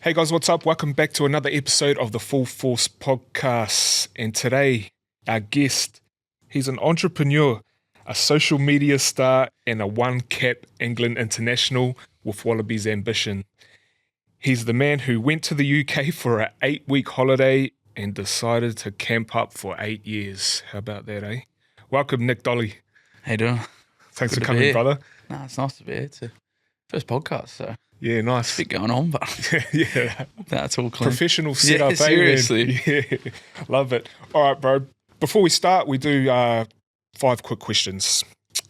Hey guys, what's up? Welcome back to another episode of the Full Force Podcast. And today, our guest, he's an entrepreneur, a social media star, and a one-cap England international with Wallabies ambition. He's the man who went to the UK for an 8-week holiday and decided to camp up for 8 years. How about that, eh? Welcome, Nick Dolly. How you doing? Thanks Good for to be coming, here. brother. No, it's nice to be here. It's a first podcast, so Yeah, nice. a bit going on, but Yeah. that's all clean. Professional setup, Yeah, seriously. Yeah, love it. All right, bro. Before we start, we do 5 quick questions.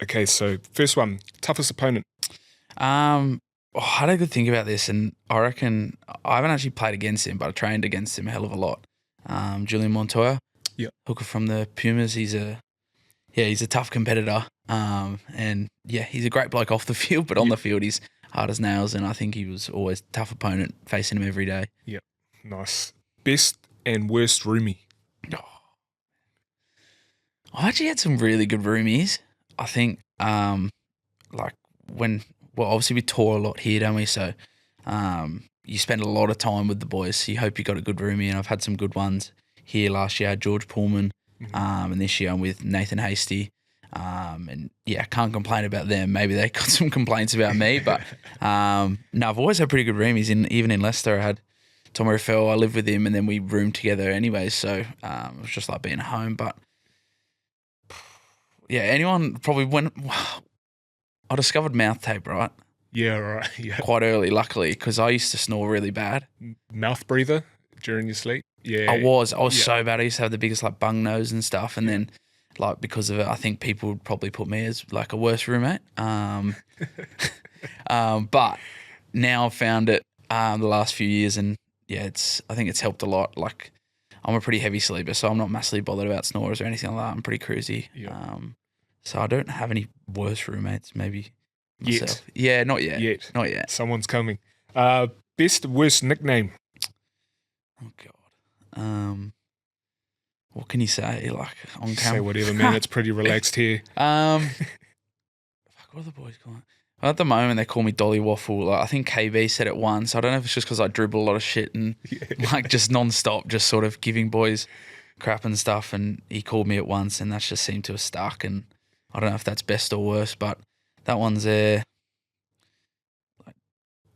Okay, so first one, toughest opponent. I had a good think about this, and I reckon I haven't actually played against him, but I trained against him a hell of a lot. Julian Montoya, hooker from the Pumas. He's a tough competitor. And yeah, he's a great bloke off the field, but on the field he's hard as nails, and I think he was always a tough opponent facing him every day. Yep, nice. Best and worst roomie. I've actually had some really good roomies. I think, obviously we tour a lot here, don't we? So, you spend a lot of time with the boys. So you hope you got a good roomie, and I've had some good ones here. Last year I had George Pullman, and this year I'm with Nathan Hasty. And yeah, can't complain about them. Maybe they got some complaints about me, but no, I've always had pretty good roomies. Even in Leicester, I had Tom Rafael. I lived with him, and then we roomed together anyway. So it was just like being at home. But yeah, anyone probably when I discovered mouth tape, right? Yeah, right. Yeah. Quite early, luckily, because I used to snore really bad. Mouth breather during your sleep. Yeah, I was so bad. I used to have the biggest like bung nose and stuff, and then. Like because of it, I think people would probably put me as like a worse roommate. But now I've found it the last few years, and yeah, I think it's helped a lot. Like I'm a pretty heavy sleeper, so I'm not massively bothered about snores or anything like that. I'm pretty cruisy. Yeah. So I don't have any worse roommates. Maybe myself. Yet. Yeah, not yet. Not yet. Someone's coming. Best worst nickname. Oh God. What can you say? Like on camera? Say whatever, man. It's pretty relaxed here. Fuck, what are the boys calling? Well, at the moment, they call me Dollywaffle. Like, I think KB said it once. I don't know if it's just because I dribble a lot of shit and like just non-stop, just sort of giving boys crap and stuff. And he called me it once, and that just seemed to have stuck. And I don't know if that's best or worse, but that one's there. Like,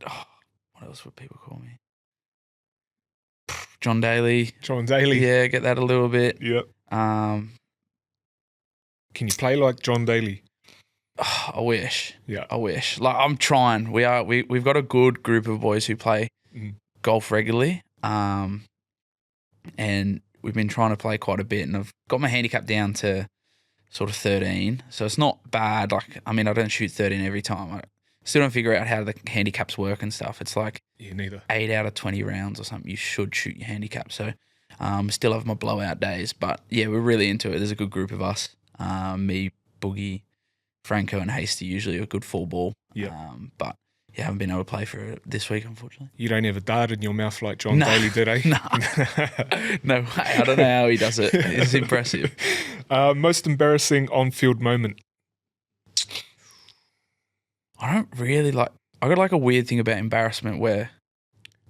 what else would people call me? John Daly. John Daly. Yeah, get that a little bit. Yep. Can you play like John Daly? I wish. Yeah. I wish. Like I'm trying. We've got a good group of boys who play golf regularly. And we've been trying to play quite a bit, and I've got my handicap down to sort of 13. So it's not bad. Like I mean, I don't shoot 13 every time. I still don't figure out how the handicaps work and stuff. It's like neither. 8 out of 20 rounds or something. You should shoot your handicap. So still have my blowout days. But yeah, we're really into it. There's a good group of us. Me, Boogie, Franco and Hasty usually a good full ball. Yeah. But yeah, haven't been able to play for it this week, unfortunately. You don't have a dart in your mouth like John Daly did, eh? No way. I don't know how he does it. It's impressive. Most embarrassing on-field moment. I don't really like. I got like a weird thing about embarrassment where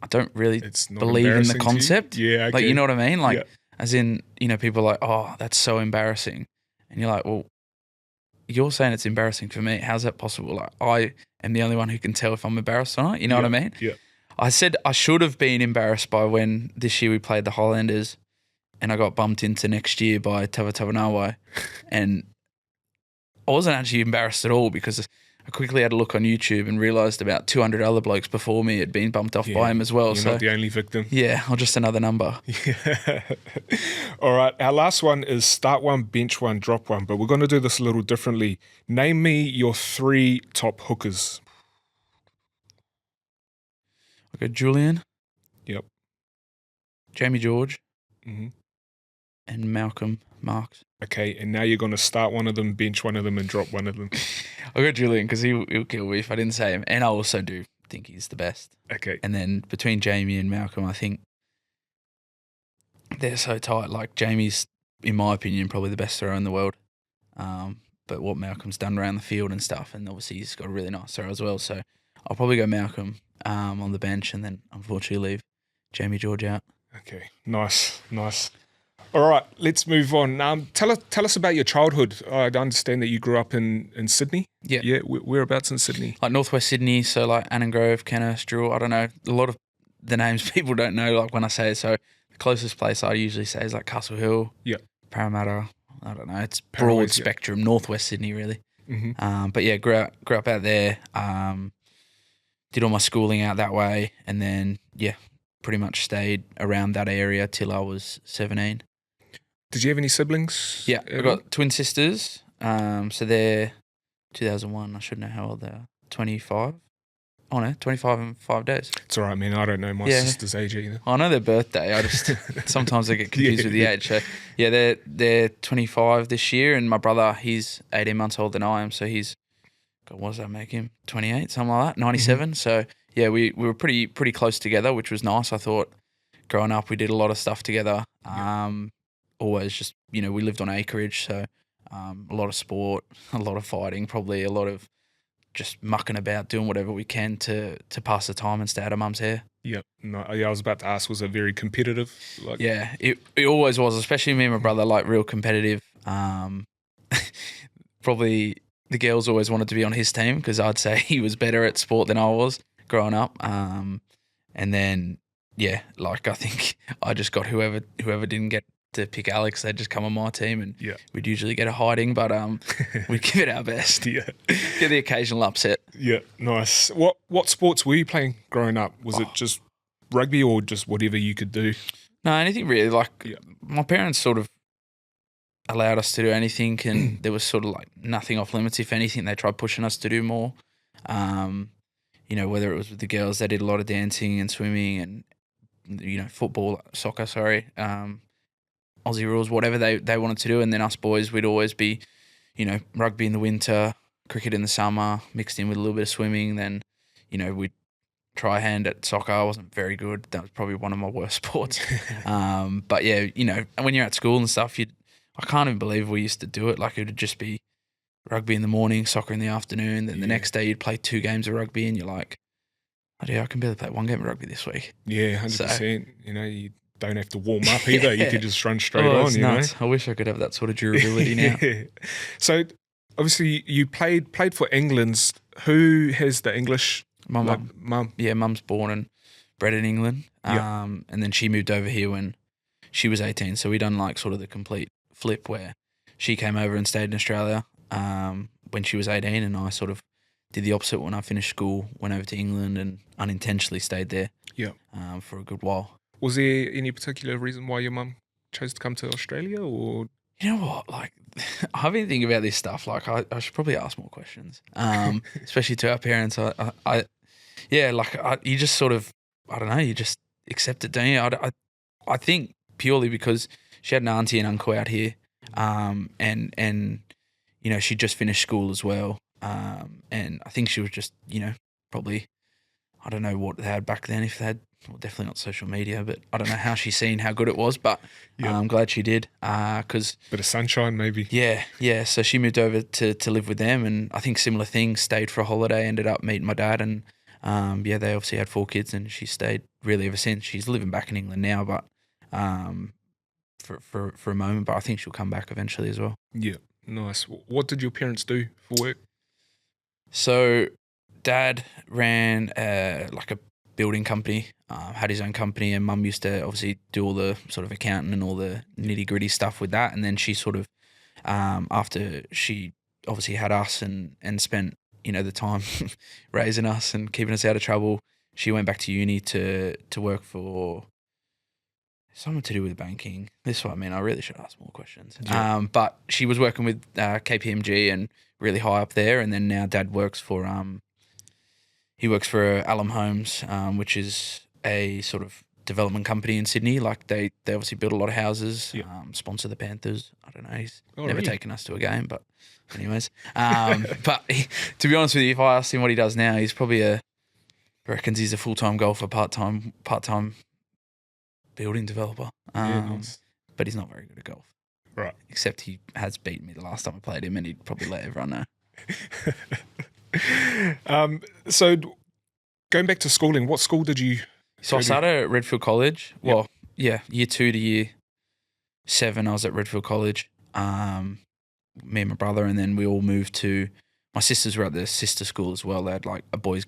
I don't really believe in the concept. Yeah, like you know what I mean. Like as in, you know, people are like, oh, that's so embarrassing, and you're like, well, you're saying it's embarrassing for me. How's that possible? Like I am the only one who can tell if I'm embarrassed or not. You know what I mean? Yeah. I said I should have been embarrassed by when this year we played the Highlanders, and I got bumped into next year by Tavatavanawa, and I wasn't actually embarrassed at all because I quickly had a look on YouTube and realised about 200 other blokes before me had been bumped off by him as well. You're not the only victim. Yeah, or just another number. Yeah. All right, our last one is start one, bench one, drop one, but we're going to do this a little differently. Name me your 3 top hookers. Okay, Julian. Yep. Jamie George. Mm-hmm. And Malcolm Marks. Okay, and now you're going to start one of them, bench one of them, and drop one of them. I'll go Julian because he'll kill me if I didn't say him. And I also do think he's the best. Okay. And then between Jamie and Malcolm, I think they're so tight. Like Jamie's, in my opinion, probably the best thrower in the world. But what Malcolm's done around the field and stuff, and obviously he's got a really nice throw as well. So I'll probably go Malcolm on the bench, and then unfortunately leave Jamie George out. Okay, nice. All right, let's move on. Tell us about your childhood. I understand that you grew up in Sydney. Yeah. Whereabouts in Sydney? Like Northwest Sydney, so like Annangrove, Kenneth, Druitt. I don't know. A lot of the names people don't know, like when I say it. So the closest place I usually say is like Castle Hill, Yeah. Parramatta. I don't know. It's Parramatta, broad yeah. spectrum, Northwest Sydney really. Mm-hmm. But yeah, grew up out there. Did all my schooling out that way, and then pretty much stayed around that area till I was 17. Did you have any siblings? Yeah, I got twin sisters. So they're 2001. I should know how old they are. 25. Oh no, 25 and 5 days. It's all right, man. I don't know my sister's age either. I know their birthday. I just sometimes I get confused with the age. So yeah, they're 25 this year, and my brother, he's 18 months older than I am. So he's, God, what does that make him? 28, something like that. 97. Mm-hmm. So yeah, we were pretty close together, which was nice. I thought growing up we did a lot of stuff together. Always just, we lived on acreage, so a lot of sport, a lot of fighting, probably a lot of just mucking about, doing whatever we can to pass the time and stay out of mum's hair. Yep. No, I was about to ask, was it very competitive? Yeah, it always was, especially me and my brother, like real competitive. Probably the girls always wanted to be on his team because I'd say he was better at sport than I was growing up. And then, I think I just got whoever didn't get to pick Alex, they'd just come on my team, and we'd usually get a hiding, but we'd give it our best. Yeah, get the occasional upset. Yeah, nice. What sports were you playing growing up? Was it just rugby or just whatever you could do? No, anything really. My parents sort of allowed us to do anything, and there was sort of like nothing off limits. If anything, they tried pushing us to do more. Whether it was with the girls, they did a lot of dancing and swimming and football, soccer. Sorry. Aussie rules, whatever they wanted to do. And then us boys, we'd always be, rugby in the winter, cricket in the summer, mixed in with a little bit of swimming. Then, we'd try a hand at soccer. I wasn't very good. That was probably one of my worst sports. But yeah, and when you're at school and stuff, I can't even believe we used to do it. Like it would just be rugby in the morning, soccer in the afternoon. Then the next day you'd play 2 games of rugby and you're like, oh dear, I can barely play 1 game of rugby this week. Yeah, 100%. You don't have to warm up either. You can just run straight on. It's nuts. I wish I could have that sort of durability now. So obviously you played for England. Who has the English? My mum. Yeah, mum's born and bred in England. And then she moved over here when she was 18. So we done like sort of the complete flip where she came over and stayed in Australia when she was 18, and I sort of did the opposite when I finished school, went over to England and unintentionally stayed there for a good while. Was there any particular reason why your mum chose to come to Australia, or? You know what? Like, I've been thinking about this stuff. Like, I should probably ask more questions, especially to our parents. You just sort of, I don't know, you just accept it, don't you? I think purely because she had an auntie and uncle out here, and she just finished school as well, and I think she was just, probably, I don't know what they had back then, if they had. Well, definitely not social media, but I don't know how she's seen how good it was, but I'm glad she did. Cause bit of sunshine, maybe. Yeah. So she moved over to live with them, and I think similar things. Stayed for a holiday, ended up meeting my dad, and they obviously had 4 kids, and she stayed really ever since. She's living back in England now, but for a moment, but I think she'll come back eventually as well. Yeah, nice. What did your parents do for work? So, Dad ran like a building company, had his own company, and Mum used to obviously do all the sort of accounting and all the nitty gritty stuff with that. And then she sort of, after she obviously had us and spent, the time raising us and keeping us out of trouble, she went back to uni to work for something to do with banking. This is what I mean. I really should ask more questions. Yeah. But she was working with KPMG and really high up there. And then now Dad works for, he works for Alum Homes, which is a sort of development company in Sydney. Like they obviously build a lot of houses, sponsor the Panthers. I don't know. He's never taken us to a game, but anyways. But to be honest with you, if I asked him what he does now, he's probably reckons he's a full-time golfer, part-time building developer. Nice. But he's not very good at golf. Right. Except he has beaten me the last time I played him, and he'd probably let everyone know. So going back to schooling, what school did you So go I to? started at Redfield College. Yep. Well, yeah, year 2 to year 7, I was at Redfield College. Me and my brother, and then we all moved to. My sisters were at the sister school as well. They had like a boys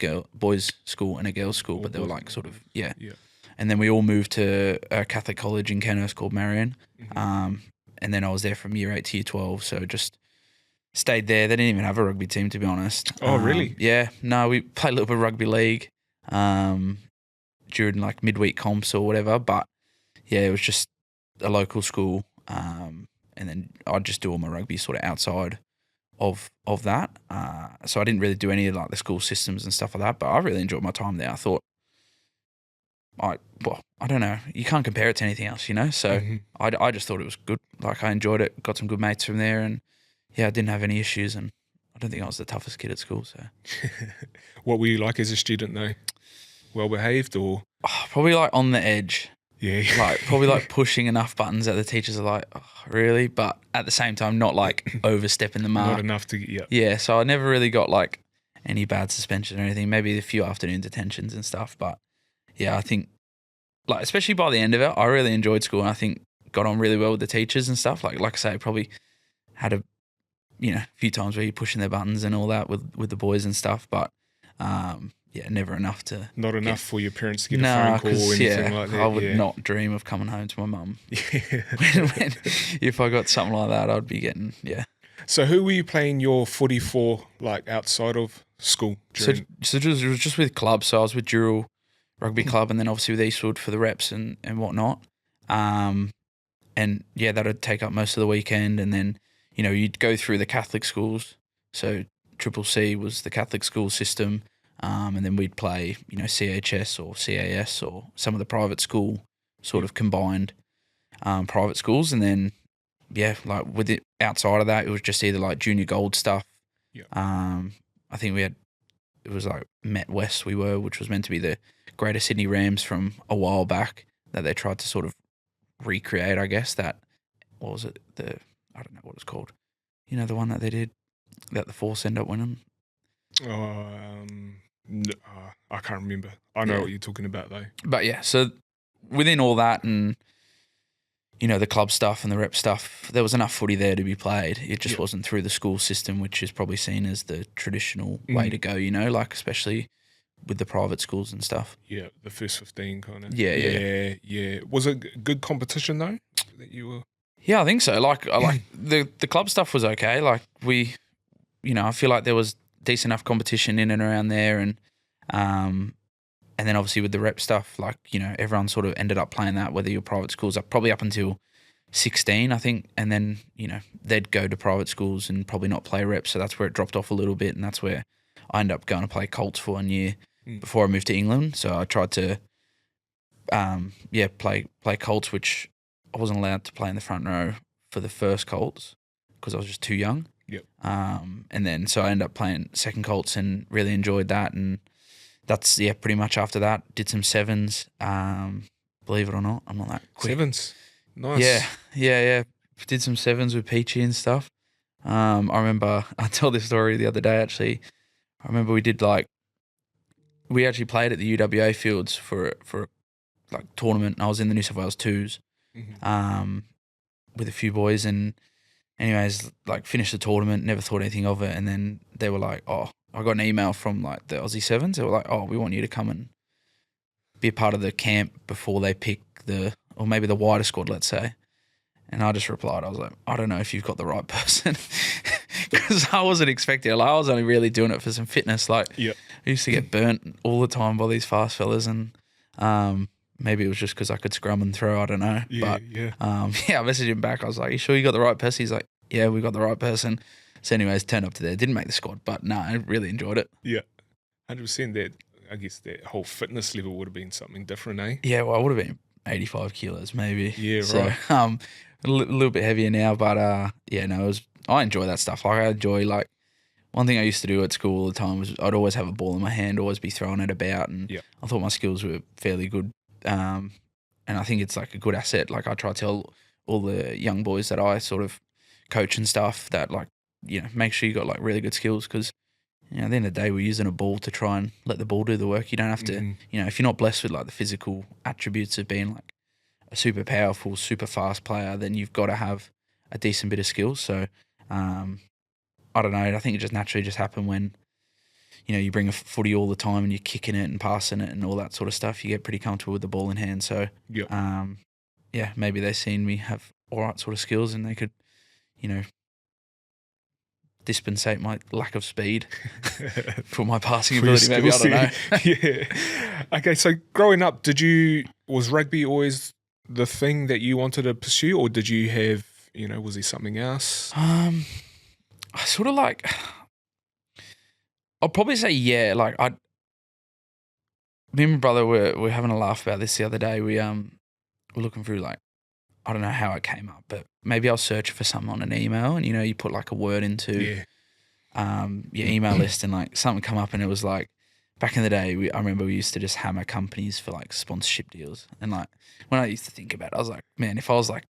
school and a girls school, All but they were boys like and sort of yeah. Yeah. And then we all moved to a Catholic college in Kenhurst called Marion. Mhm. And then I was there from year 8 to year 12, so just stayed there. They didn't even have a rugby team, to be honest. Oh, really? Yeah, no, we played a little bit of rugby league during like midweek comps or whatever, but yeah, it was just a local school, and then I'd just do all my rugby sort of outside of that. So I didn't really do any of like the school systems and stuff like that, but I really enjoyed my time there. I thought, I don't know, you can't compare it to anything else, you know. So Mhm. I just thought it was good. Like I enjoyed it, got some good mates from there, and yeah, I didn't have any issues, and I don't think I was the toughest kid at school. So What were you like as a student though? Well behaved or? probably like on the edge. Yeah. Like probably like pushing enough buttons that the teachers are like, oh, really? But at the same time, not like overstepping the mark. Not enough to yeah. Yeah, so I never really got like any bad suspension or anything. Maybe a few afternoon detentions and stuff. But yeah, I think like especially by the end of it, I really enjoyed school, and I think got on really well with the teachers and stuff. Like I say, probably had a few times where you're pushing their buttons and all that with the boys and stuff. But yeah, never enough to Not enough for your parents to get a nah, phone call or 'cause, anything like that. I would yeah. not dream of coming home to my mum. Yeah. If I got something like that, I'd be getting So who were you playing your footy for, like outside of school? So it was just with clubs. So I was with Dural Rugby Club, and then obviously with Eastwood for the reps and whatnot. And yeah, that would take up most of the weekend. And then you'd go through the Catholic schools. So Triple C was the Catholic school system, and then we'd play CHS or CAS or some of the private school sort of combined private schools, and then like with it outside of that, it was just either like junior gold stuff. Yeah. I think it was like Met West which was meant to be the Greater Sydney Rams from a while back that they tried to sort of recreate, I guess. That, what was it? I don't know what it's called. The one that they did that the Force ended up winning. I can't remember. I know Yeah. what you're talking about though. But yeah, so within all that and the club stuff and the rep stuff, there was enough footy there to be played. It just wasn't through the school system, which is probably seen as the traditional way to go, like especially with the private schools and stuff. Yeah, the first 15 kind of. Yeah. Was it good competition though that you were? Yeah, I think so. Like the club stuff was okay. Like we, I feel like there was decent enough competition in and around there, and then obviously with the rep stuff, like everyone sort of ended up playing that, whether you're private schools, probably up until 16, I think, and then they'd go to private schools and probably not play reps, so that's where it dropped off a little bit, and that's where I ended up going to play Colts for 1 year before I moved to England. So I tried to play Colts, which I wasn't allowed to play in the front row for the first Colts because I was just too young. Yep. And then so I ended up playing second Colts and really enjoyed that, and that's pretty much after that did some sevens. Believe it or not, I'm not that quick. Sevens, nice. Yeah. Did some sevens with Peachy and stuff. I remember I told this story the other day actually. I remember we actually played at the UWA fields for like tournament, and I was in the New South Wales twos, with a few boys, and anyways, like finished the tournament, never thought anything of it, and then they were like, oh, I got an email from like the Aussie Sevens. They were like, oh, we want you to come and be a part of the camp before they pick or maybe the wider squad, let's say. And I just replied, I was like, I don't know if you've got the right person, because I wasn't expecting it. Like, I was only really doing it for some fitness. Like, I used to get burnt all the time by these fast fellas, and maybe it was just because I could scrum and throw. I don't know. I messaged him back. I was like, you sure you got the right person? He's like, yeah, we got the right person. So anyways, turned up to there. Didn't make the squad, but no, I really enjoyed it. Yeah, 100%. That, I guess that whole fitness level would have been something different, eh? Yeah, well, I would have been 85 kilos maybe. Yeah, so, right. A little bit heavier now, but I enjoy that stuff. Like I enjoy, like, one thing I used to do at school all the time was I'd always have a ball in my hand, always be throwing it about, and I thought my skills were fairly good. And I think it's like a good asset. Like I try to tell all the young boys that I sort of coach and stuff that, like, make sure you got like really good skills, because at the end of the day, we're using a ball to try and let the ball do the work. You don't have to, if you're not blessed with like the physical attributes of being like a super powerful, super fast player, then you've got to have a decent bit of skills. So, I don't know. I think it just naturally just happened when, you bring a footy all the time and you're kicking it and passing it and all that sort of stuff. You get pretty comfortable with the ball in hand. So, maybe they seen me have all right sort of skills and they could, dispensate my lack of speed for my passing ability. Maybe, I don't know. Yeah. Okay, so growing up, was rugby always the thing that you wanted to pursue, or did you have, was there something else? I sort of like, I'll probably say like me and my brother were having a laugh about this the other day. We were looking through like, I don't know how it came up, but maybe I was searching for something on an email and, you put like a word into your email list and like something come up and it was like, back in the day, I remember we used to just hammer companies for like sponsorship deals. And like when I used to think about it, I was like, man, if I was like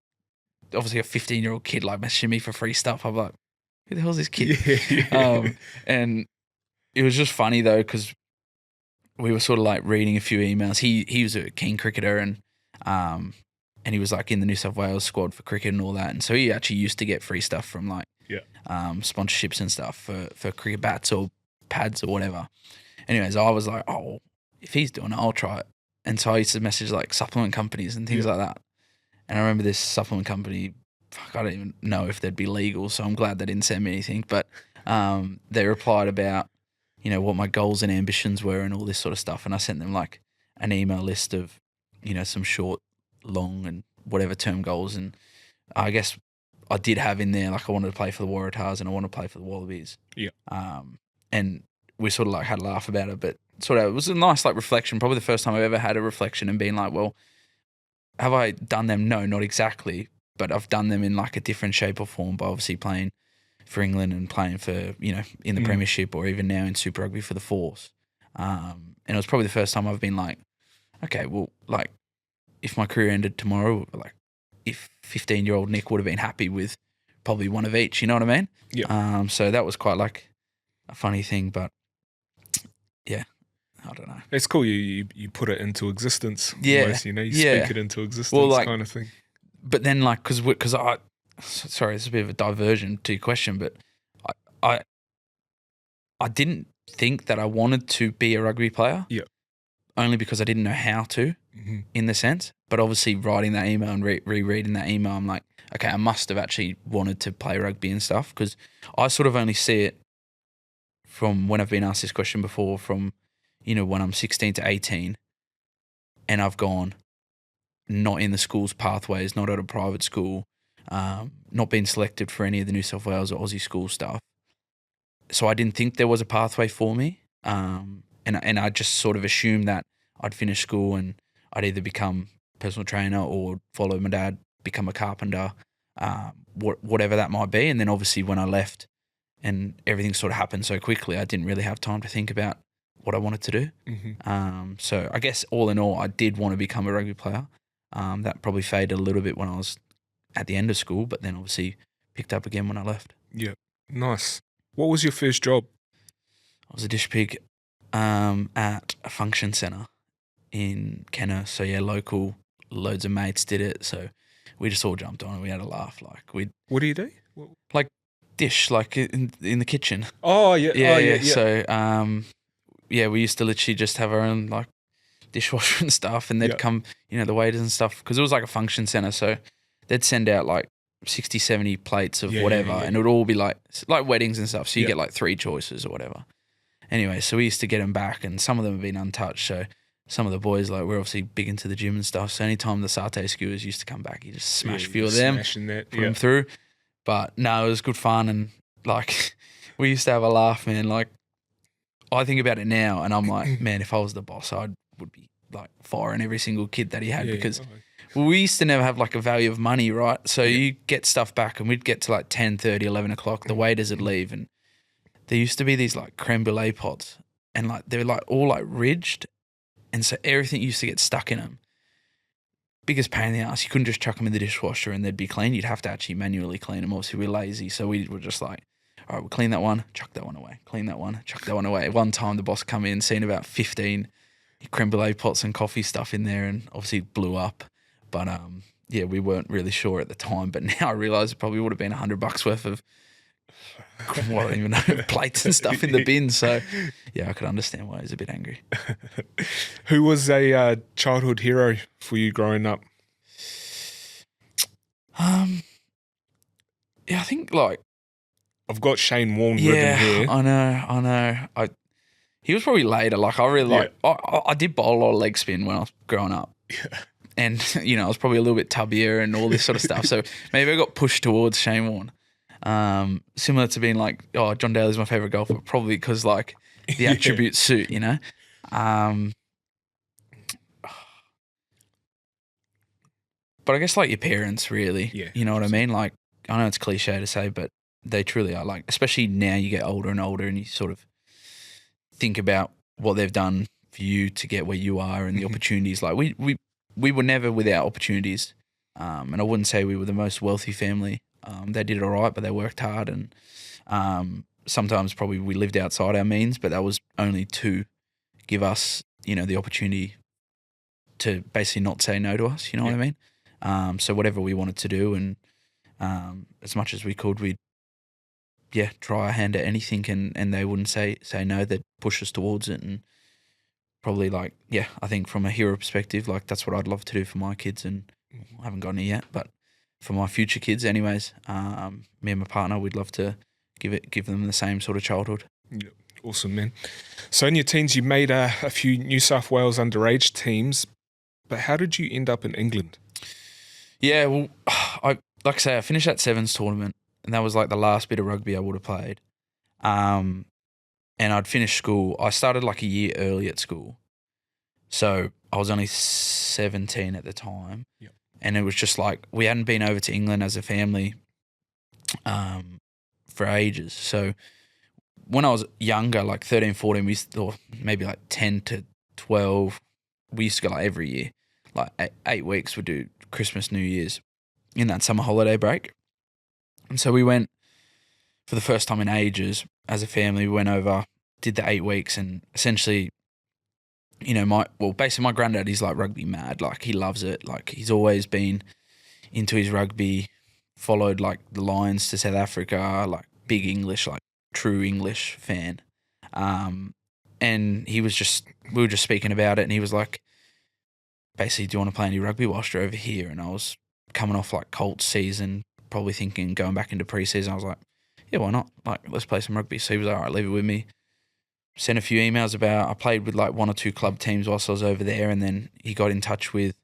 obviously a 15-year-old kid like messaging me for free stuff, I'm like, who the hell is this kid? And it was just funny though because we were sort of like reading a few emails. He was a keen cricketer and he was like in the New South Wales squad for cricket and all that. And so he actually used to get free stuff from like sponsorships and stuff for cricket bats or pads or whatever. Anyways, I was like, oh, if he's doing it, I'll try it. And so I used to message like supplement companies and things like that. And I remember this supplement company, I don't even know if they'd be legal, so I'm glad they didn't send me anything. But they replied about, what my goals and ambitions were and all this sort of stuff. And I sent them like an email list of, some short, long and whatever term goals. And I guess I did have in there, like I wanted to play for the Waratahs and I wanted to play for the Wallabies. Yeah. And we sort of like had a laugh about it, but sort of it was a nice like reflection, probably the first time I've ever had a reflection and been like, well, have I done them? No, not exactly, but I've done them in like a different shape or form by obviously playing for England and playing for, in the Premiership or even now in Super Rugby for the Force. And it was probably the first time I've been like, okay, well, like if my career ended tomorrow, like if 15-year-old Nick would have been happy with probably one of each, you know what I mean? Yeah. So that was quite like a funny thing, but yeah, I don't know. It's cool. You put it into existence. Yeah. Almost, you speak it into existence, well, like, kind of thing. But then like, because sorry, it's a bit of a diversion to your question, but I didn't think that I wanted to be a rugby player. Yeah. Only because I didn't know how to, in the sense. But obviously writing that email and rereading that email, I'm like, okay, I must have actually wanted to play rugby and stuff because I sort of only see it from when I've been asked this question before from, when I'm 16 to 18 and I've gone not in the school's pathways, not at a private school, not been selected for any of the New South Wales or Aussie school stuff. So I didn't think there was a pathway for me. And I just sort of assumed that I'd finish school and I'd either become a personal trainer or follow my dad, become a carpenter, whatever that might be. And then obviously when I left and everything sort of happened so quickly, I didn't really have time to think about what I wanted to do. So I guess all in all, I did want to become a rugby player. That probably faded a little bit when I was at the end of school, but then obviously picked up again when I left. Yeah. Nice. What was your first job? I was a dish pig at a function centre in Kenner. So yeah, local, loads of mates did it. So we just all jumped on and we had a laugh. What do you do? Like dish, like in the kitchen. Oh yeah. Yeah. So we used to literally just have our own like dishwasher and stuff, and they'd come, the waiters and stuff, because it was like a function centre. So they'd send out like 60, 70 plates of whatever, and it would all be like weddings and stuff. So you get like 3 choices or whatever. Anyway, so we used to get them back, and some of them have been untouched. So some of the boys, like, we're obviously big into the gym and stuff. So anytime the satay skewers used to come back, you just smash a few of them, put them through. But no, it was good fun, and like we used to have a laugh, man. Like I think about it now, and I'm like, man, if I was the boss, I would be like firing every single kid that he had because we used to never have like a value of money, right? So you get stuff back, and we'd get to like 10:30, 11 o'clock. The waiters would leave, and there used to be these like creme brulee pots, and like they're like all like ridged, and so everything used to get stuck in them. Biggest pain in the ass. You couldn't just chuck them in the dishwasher and they'd be clean. You'd have to actually manually clean them. Obviously, we're lazy, so we were just like, all all right, we'll clean that one, chuck that one away, clean that one, chuck that one away. One time the boss come in, seen about 15 creme brulee pots and coffee stuff in there, and obviously blew up. But yeah, we weren't really sure at the time. But now I realise it probably would have been $100 worth of well, I don't even know, plates and stuff in the bin. So yeah, I could understand why he was a bit angry. Who was a childhood hero for you growing up? Yeah, I think like I've got Shane Warne written here. I know. He was probably later. Like I really like. I did bowl a lot of leg spin when I was growing up. Yeah. And, you know, I was probably a little bit tubbier and all this sort of stuff. So maybe I got pushed towards Shane Warne. Similar to being like, oh, John Daly's my favourite golfer, probably because, like, the attributes suit, you know? But I guess, like, your parents, really. Yeah. You know what I mean? Like, I know it's cliche to say, but they truly are. Like, especially now you get older and older and you sort of think about what they've done for you to get where you are and the opportunities. Like, we were never without opportunities. And I wouldn't say we were the most wealthy family. They did all right, but they worked hard. And sometimes probably we lived outside our means, but that was only to give us, you know, the opportunity to basically not say no to us, you know what I mean? So whatever we wanted to do and as much as we could, we'd, try our hand at anything and they wouldn't say no. They'd push us towards it and probably like, I think from a hero perspective, like that's what I'd love to do for my kids and I haven't gotten it yet, but for my future kids anyways, me and my partner, we'd love to give them the same sort of childhood. Yeah, awesome, man. So in your teens, you made a few New South Wales underage teams, but how did you end up in England? Yeah, well, like I say, I finished that sevens tournament and that was like the last bit of rugby I would have played. And I'd finished school. I started like a year early at school. So I was only 17 at the time. Yep. And it was just like, we hadn't been over to England as a family for ages. So when I was younger, like 13, 14, or maybe like 10 to 12, we used to go like every year. Like 8 weeks we'd do Christmas, New Year's in that summer holiday break. And so we went for the first time in ages as a family. We went over, did the 8 weeks and essentially, you know, basically my granddad, he's like rugby mad. Like he loves it. Like he's always been into his rugby, followed like the Lions to South Africa, like big English, like true English fan. And we were just speaking about it and he was like, basically, do you want to play any rugby whilst you're over here? And I was coming off like Colts season, probably thinking going back into preseason. I was like, yeah, why not? Like, let's play some rugby. So he was like, all right, leave it with me. Sent a few emails about, I played with like 1 or 2 club teams whilst I was over there. And then he got in touch with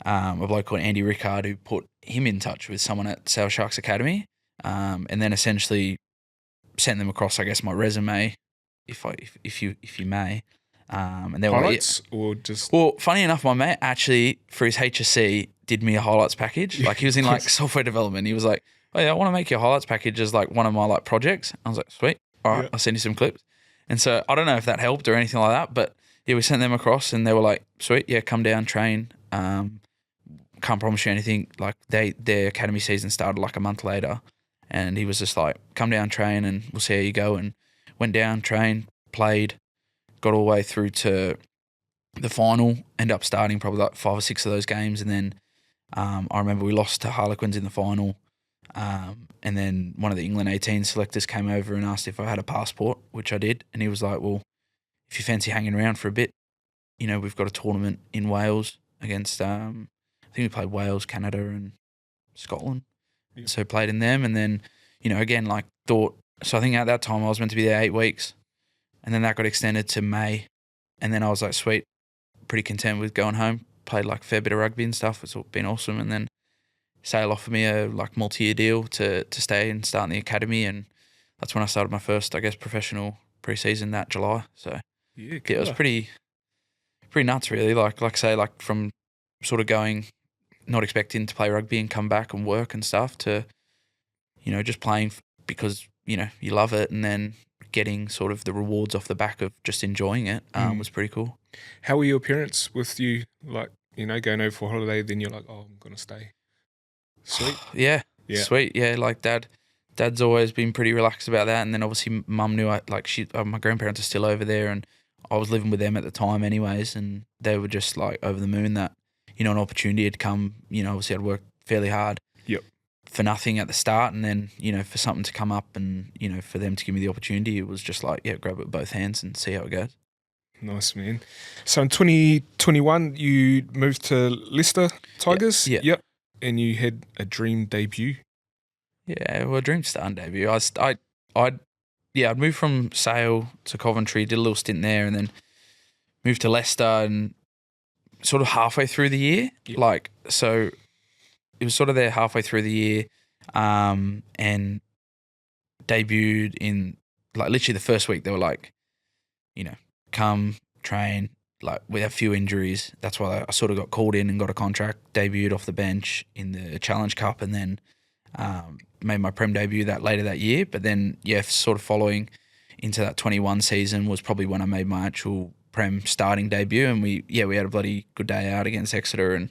a bloke called Andy Rickard who put him in touch with someone at Sale Sharks Academy. And then essentially sent them across, I guess, my resume, if you may. And they highlights or just... Well, funny enough, my mate actually, for his HSC, did me a highlights package. Like he was in like software development. He was like, oh yeah, I want to make your highlights package as like one of my like projects. I was like, sweet. All right, I'll send you some clips. And so I don't know if that helped or anything like that, but yeah, we sent them across and they were like, sweet, yeah, come down, train. Can't promise you anything. Like their academy season started like a month later and he was just like, come down, train and we'll see how you go. And went down, trained, played, got all the way through to the final, ended up starting probably like 5 or 6 of those games. And then I remember we lost to Harlequins in the final. And then one of the England 18 selectors came over and asked if I had a passport, which I did. And he was like, well, if you fancy hanging around for a bit, you know, we've got a tournament in Wales against, I think we played Wales, Canada and Scotland. Yeah. So played in them. And then, you know, again, like thought, so I think at that time I was meant to be there 8 weeks. And then that got extended to May. And then I was like, sweet, pretty content with going home. Played like a fair bit of rugby and stuff. It's been awesome. And then Sale offered me a like multi-year deal to stay and start in the academy. And that's when I started my first, I guess, professional pre-season that July. So yeah, it was pretty nuts really. Like I say, like from sort of going, not expecting to play rugby and come back and work and stuff to, you know, just playing because, you know, you love it and then getting sort of the rewards off the back of just enjoying it was pretty cool. How were your parents with you, like, you know, going over for holiday, then you're like, oh, I'm going to stay? Sweet. Yeah, sweet. Yeah, like Dad Dad's always been pretty relaxed about that. And then obviously Mum knew my grandparents are still over there, and I was living with them at the time anyways, and they were just like over the moon that, an opportunity had come. Obviously I'd worked fairly hard. Yep. For nothing at the start, and then, for something to come up and, for them to give me the opportunity, it was just like, grab it with both hands and see how it goes. Nice, man. So in 2021, you moved to Leicester Tigers? Yeah. Yep. And you had a dream debut? Yeah, well, a dream starting debut. I'd moved from Sale to Coventry, did a little stint there, and then moved to Leicester, and sort of halfway through the year. Yep. So it was sort of there halfway through the year, and debuted in, like, literally the first week. They were like, come train, like, with a few injuries. That's why I sort of got called in and got a contract, debuted off the bench in the Challenge Cup, and then made my Prem debut later that year. But then, sort of following into that 21 season was probably when I made my actual Prem starting debut, and we had a bloody good day out against Exeter, and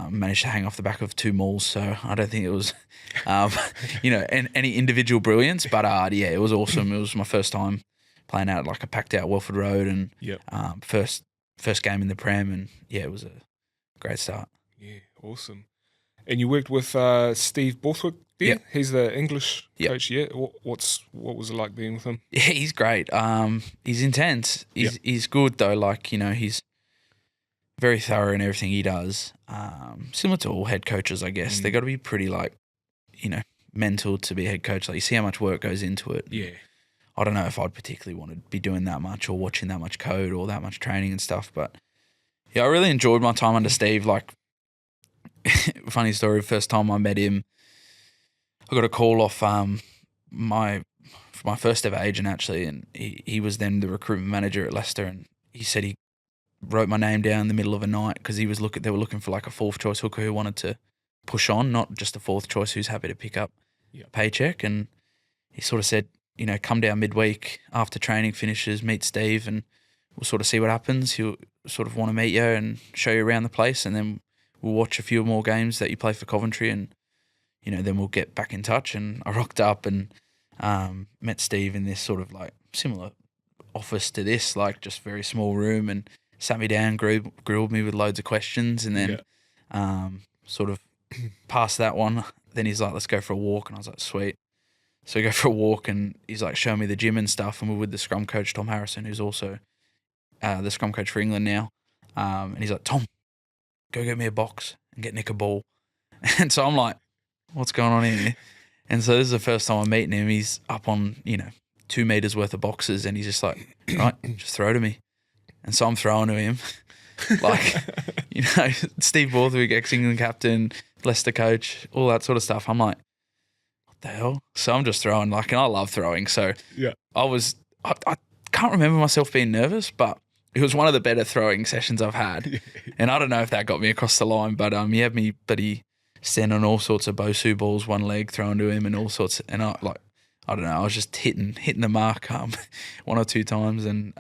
managed to hang off the back of 2 mauls. So I don't think it was, any individual brilliance, but it was awesome. It was my first time playing out at like a packed out Welford Road, and first game in the Prem, and it was a great start. Yeah, awesome. And you worked with Steve Borthwick there? Yep. He's the English Yep. coach, yeah? What was it like being with him? Yeah, he's great. He's intense. He's good though. Like, he's very thorough in everything he does. Similar to all head coaches, I guess. They got to be pretty, like, mental to be a head coach. Like, you see how much work goes into it. Yeah. I don't know if I'd particularly want to be doing that much or watching that much code or that much training and stuff. But I really enjoyed my time under Steve. Like, funny story, first time I met him, I got a call off my first ever agent, actually, and he was then the recruitment manager at Leicester, and he said he wrote my name down in the middle of a night because they were looking for like a 4th choice hooker who wanted to push on, not just a 4th choice who's happy to pick up a paycheck. And he sort of said, come down midweek after training finishes, meet Steve, and we'll sort of see what happens. He'll sort of want to meet you and show you around the place, and then we'll watch a few more games that you play for Coventry, and then we'll get back in touch. And I rocked up and met Steve in this sort of like similar office to this, like just very small room, and sat me down, grilled me with loads of questions, and then sort of past that one, then he's like, let's go for a walk. And I was like, sweet. So we go for a walk, and he's like showing me the gym and stuff, and we're with the scrum coach, Tom Harrison, who's also the scrum coach for England now. And he's like, Tom, go get me a box and get Nick a ball. And so I'm like, what's going on here? And so this is the first time I'm meeting him. He's up on, 2 meters worth of boxes, and he's just like, right, just throw to me. And so I'm throwing to him. Like, Steve Borthwick, ex-England captain, Leicester coach, all that sort of stuff. I'm like, what the hell? So I'm just throwing, like, and I love throwing. So I can't remember myself being nervous, but it was one of the better throwing sessions I've had. And I don't know if that got me across the line, but he had me, standing on all sorts of Bosu balls, one leg thrown to him, and all sorts. And I don't know, I was just hitting the mark 1 or 2 times, and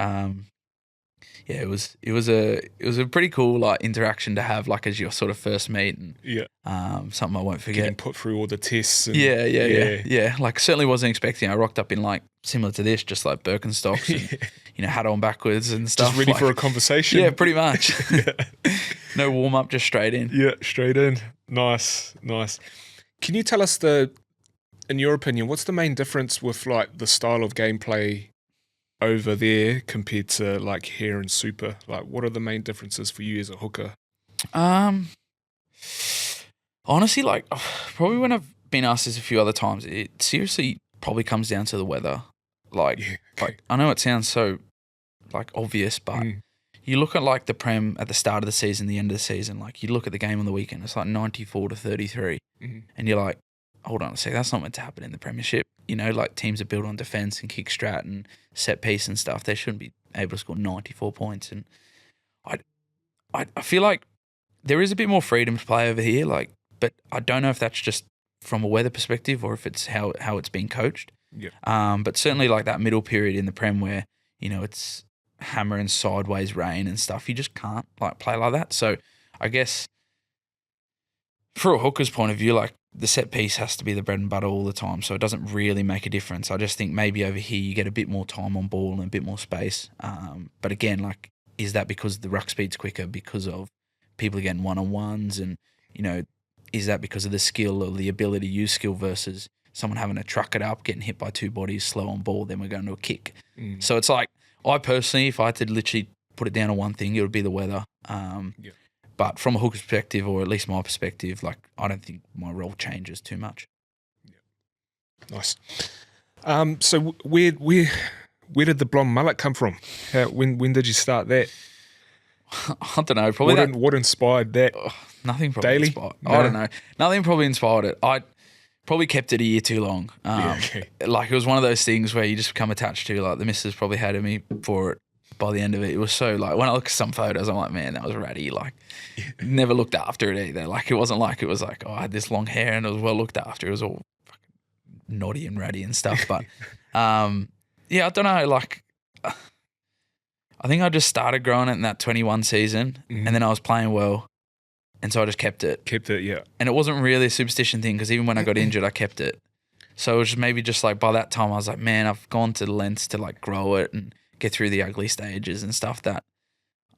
it was a pretty cool like interaction to have, like, as your sort of first meet, and something I won't forget. Getting put through all the tests. And, yeah. Like, certainly wasn't expecting. I rocked up in like similar to this, just like Birkenstocks, and hat on backwards and stuff. Just ready like, for a conversation. Yeah, pretty much. No warm up, just straight in. Yeah, straight in. Nice. Can you tell us in your opinion, what's the main difference with like the style of gameplay over there compared to like here in Super? Like, what are the main differences for you as a hooker? Honestly, like, probably when I've been asked this a few other times, it seriously probably comes down to the weather. Like, like, I know it sounds so like obvious, but you look at like the Prem at the start of the season, the end of the season, like you look at the game on the weekend, it's like 94 to 33, and you're like, hold on a sec, that's not meant to happen in the Premiership. Like, teams are built on defence and kick strat and set piece and stuff. They shouldn't be able to score 94 points. And I feel like there is a bit more freedom to play over here, like, but I don't know if that's just from a weather perspective or if it's how it's being coached. But certainly like that middle period in the Prem where, it's hammering sideways rain and stuff, you just can't like play like that. So I guess for a hooker's point of view, like, the set piece has to be the bread and butter all the time, so it doesn't really make a difference. I just think maybe over here you get a bit more time on ball and a bit more space. But again, like, is that because the ruck speed's quicker because of people are getting one-on-ones, and, is that because of the skill or the ability to use skill versus someone having to truck it up, getting hit by two bodies, slow on ball, then we're going to a kick. So it's like, I personally, if I had to literally put it down to one thing, it would be the weather. But from a hooker perspective, or at least my perspective, like, I don't think my role changes too much. Nice. So where did the blonde mullet come from? When did you start that? I don't know. Probably what inspired that? Nothing probably Daly? inspired. No. I don't know. Nothing probably inspired it. I probably kept it a year too long. Okay. Like, it was one of those things where you just become attached to. Like, the missus probably hated me for it. By the end of it, it was so, like, when I look at some photos, I'm like, man, that was ratty. Like, never looked after it either. Like, it wasn't like it was like, I had this long hair and it was well looked after. It was all fucking naughty and ratty and stuff. But yeah, I don't know. Like, I think I just started growing it in that 21 season, and then I was playing well, and so I just kept it. Kept it, yeah. And it wasn't really a superstition thing, because even when I got injured, I kept it. So it was maybe just like, by that time, I was like, man, I've gone to the lengths to, like, grow it and get through the ugly stages and stuff, that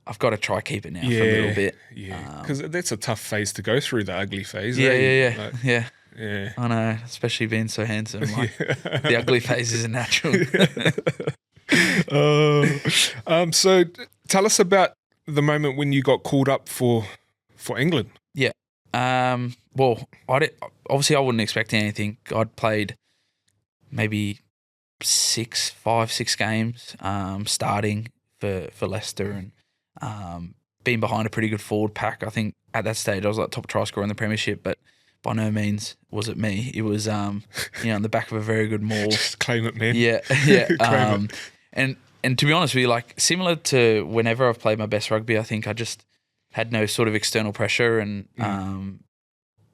I've got to try keep it now for a little bit. Yeah, because that's a tough phase to go through, the ugly phase. Yeah. Like, yeah. I know, especially being so handsome. Like, the ugly phase isn't natural. So tell us about the moment when you got called up for England. Yeah. Well, obviously I wasn't expecting anything. I'd played maybe 6 games starting for Leicester, and being behind a pretty good forward pack. I think at that stage I was like top try scorer in the premiership, but by no means was it me. It was in the back of a very good maul. Just claim it, man. Yeah. Claim it. And to be honest with you, like, similar to whenever I've played my best rugby, I think I just had no sort of external pressure, and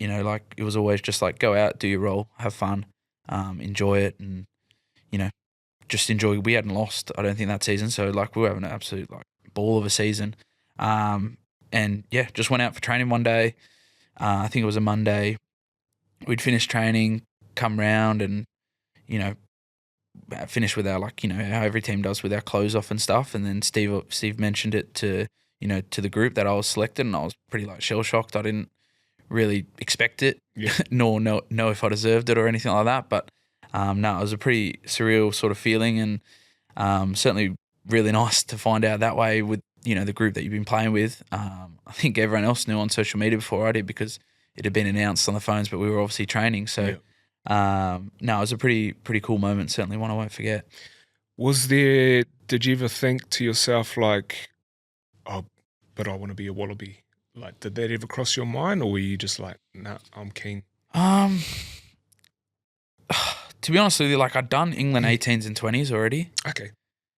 like, it was always just like, go out, do your role, have fun, enjoy it, and just enjoy. We hadn't lost, I don't think, that season, so, like, we were having an absolute, like, ball of a season. And yeah, just went out for training one day. I think it was a Monday. We'd finished training, come round, and finish with our, like, how every team does with our clothes off and stuff. And then Steve mentioned it to the group that I was selected, and I was pretty, like, shell shocked. I didn't really expect it, nor know if I deserved it or anything like that. But no, it was a pretty surreal sort of feeling, and certainly really nice to find out that way with the group that you've been playing with. I think everyone else knew on social media before I did, because it had been announced on the phones, but we were obviously training. So no, it was a pretty cool moment. Certainly one I won't forget. Did you ever think to yourself, like, oh, but I want to be a Wallaby? Like, did that ever cross your mind, or were you just like, nah, I'm keen? To be honest with you, like, I'd done England 18s and 20s already. Okay.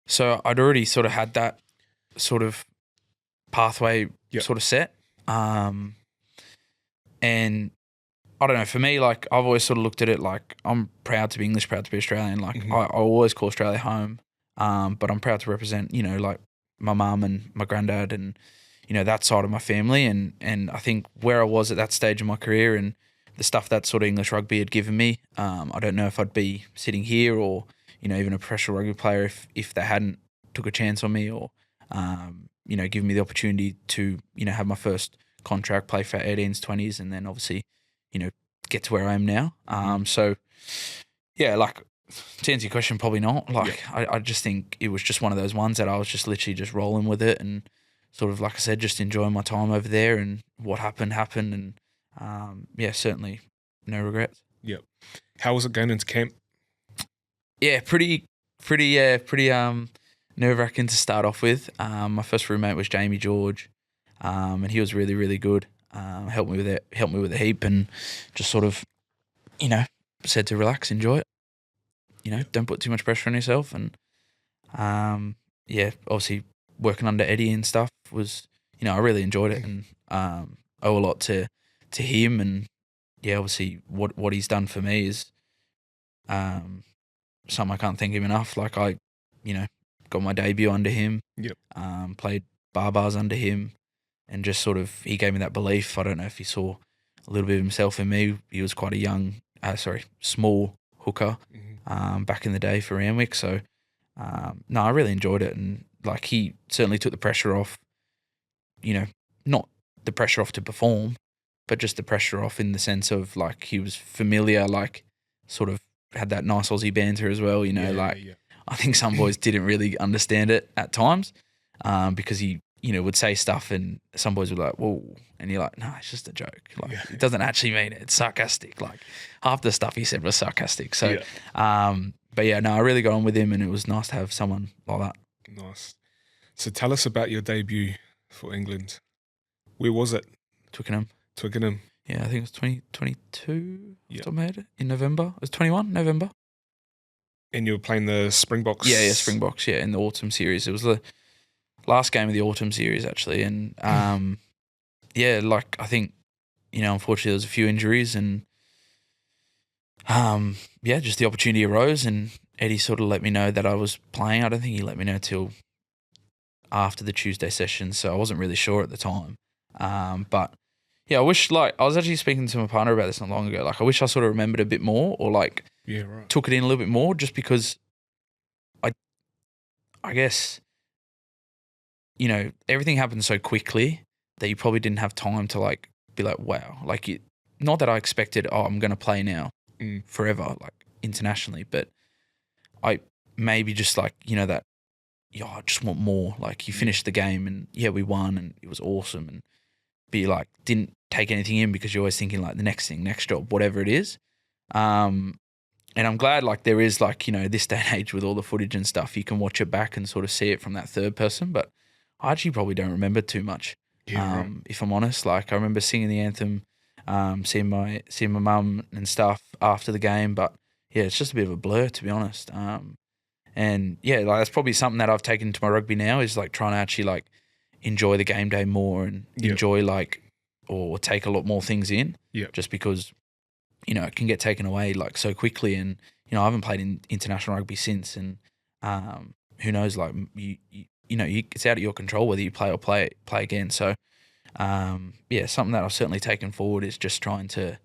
So I'd already sort of had that sort of pathway sort of set. And I don't know, for me, like, I've always sort of looked at it like, I'm proud to be English, proud to be Australian. Like, I always call Australia home. But I'm proud to represent, like, my mum and my granddad and, that side of my family. And I think where I was at that stage of my career and the stuff that sort of English rugby had given me, I don't know if I'd be sitting here or, even a professional rugby player if they hadn't took a chance on me or, given me the opportunity to, have my first contract, play for 18s, 20s, and then obviously, get to where I am now. So, yeah, like, to answer your question, probably not. Like, I just think it was just one of those ones that I was just literally just rolling with it and sort of, like I said, just enjoying my time over there, and what happened. And, certainly no regrets. Yep. How was it going into camp? Yeah, pretty nerve-wracking to start off with. My first roommate was Jamie George, and he was really, really good. Helped me with a heap, and just sort of, said to relax, enjoy it. Don't put too much pressure on yourself. And obviously working under Eddie and stuff was, I really enjoyed it, and owe a lot to him. And yeah, obviously what he's done for me is something I can't thank him enough. Like, I, got my debut under him. Yep. Played bars under him, and just sort of, he gave me that belief. I don't know if you saw a little bit of himself in me. He was quite a small hooker back in the day for Randwick. So, no, I really enjoyed it. And, like, he certainly took the pressure off, not the pressure off to perform, but just the pressure off in the sense of, like, he was familiar, like, sort of had that nice Aussie banter as well, I think some boys didn't really understand it at times because he, would say stuff and some boys were like, whoa, and you're like, no, it's just a joke. Like, it doesn't actually mean it. It's sarcastic. Like, half the stuff he said was sarcastic. So, but yeah, no, I really got on with him and it was nice to have someone like that. Nice. So tell us about your debut for England. Where was it? Twickenham. Yeah, I think it was 2022 off the top of my head, in November. It was 21 November. And you were playing the Springboks? Yeah, Springboks, in the autumn series. It was the last game of the autumn series, actually. And, I think, unfortunately there was a few injuries and, just the opportunity arose and Eddie sort of let me know that I was playing. I don't think he let me know till after the Tuesday session, so I wasn't really sure at the time. But, yeah, I wish, I was actually speaking to my partner about this not long ago. Like, I wish I sort of remembered a bit more or, took it in a little bit more just because I guess, everything happened so quickly that you probably didn't have time to, be like, wow. Not that I expected, I'm going to play now forever, internationally, but I maybe just, I just want more. You finished the game and, we won and it was awesome and be didn't take anything in because you're always thinking, the next thing, next job, whatever it is. And I'm glad, there is, this day and age with all the footage and stuff, you can watch it back and sort of see it from that third person. But I actually probably don't remember too much, if I'm honest. I remember singing the anthem, seeing my mum and stuff after the game. But, yeah, it's just a bit of a blur, to be honest. And, yeah, that's probably something that I've taken to my rugby now is, trying to actually, enjoy the game day more and enjoy, or take a lot more things in. Just because it can get taken away so quickly, and I haven't played in international rugby since, and who knows, it's out of your control whether you play or play again. So, something that I've certainly taken forward is just trying to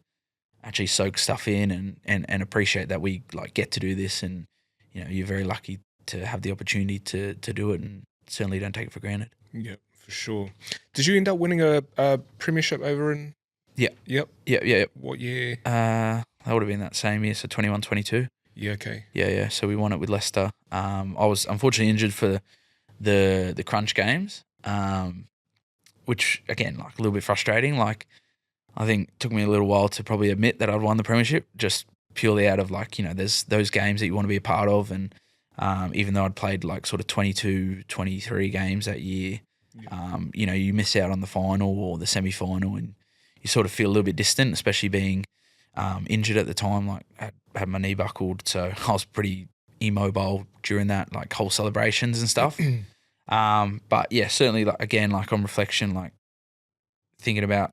actually soak stuff in and appreciate that we get to do this, and you're very lucky to have the opportunity to do it, and certainly don't take it for granted. Yeah, for sure. Did you end up winning a premiership over in? Yeah. Yep. What year? That would have been that same year, so 21-22. Yeah, okay. Yeah. So we won it with Leicester. I was unfortunately injured for the crunch games, which, again, a little bit frustrating. I think it took me a little while to probably admit that I'd won the premiership, just purely out of, there's those games that you want to be a part of. And even though I'd played, sort of 22, 23 games that year, you miss out on the final or the semi-final and you sort of feel a little bit distant, especially being injured at the time. I had my knee buckled, so I was pretty immobile during that, whole celebrations and stuff. But yeah, certainly, again, on reflection, thinking about,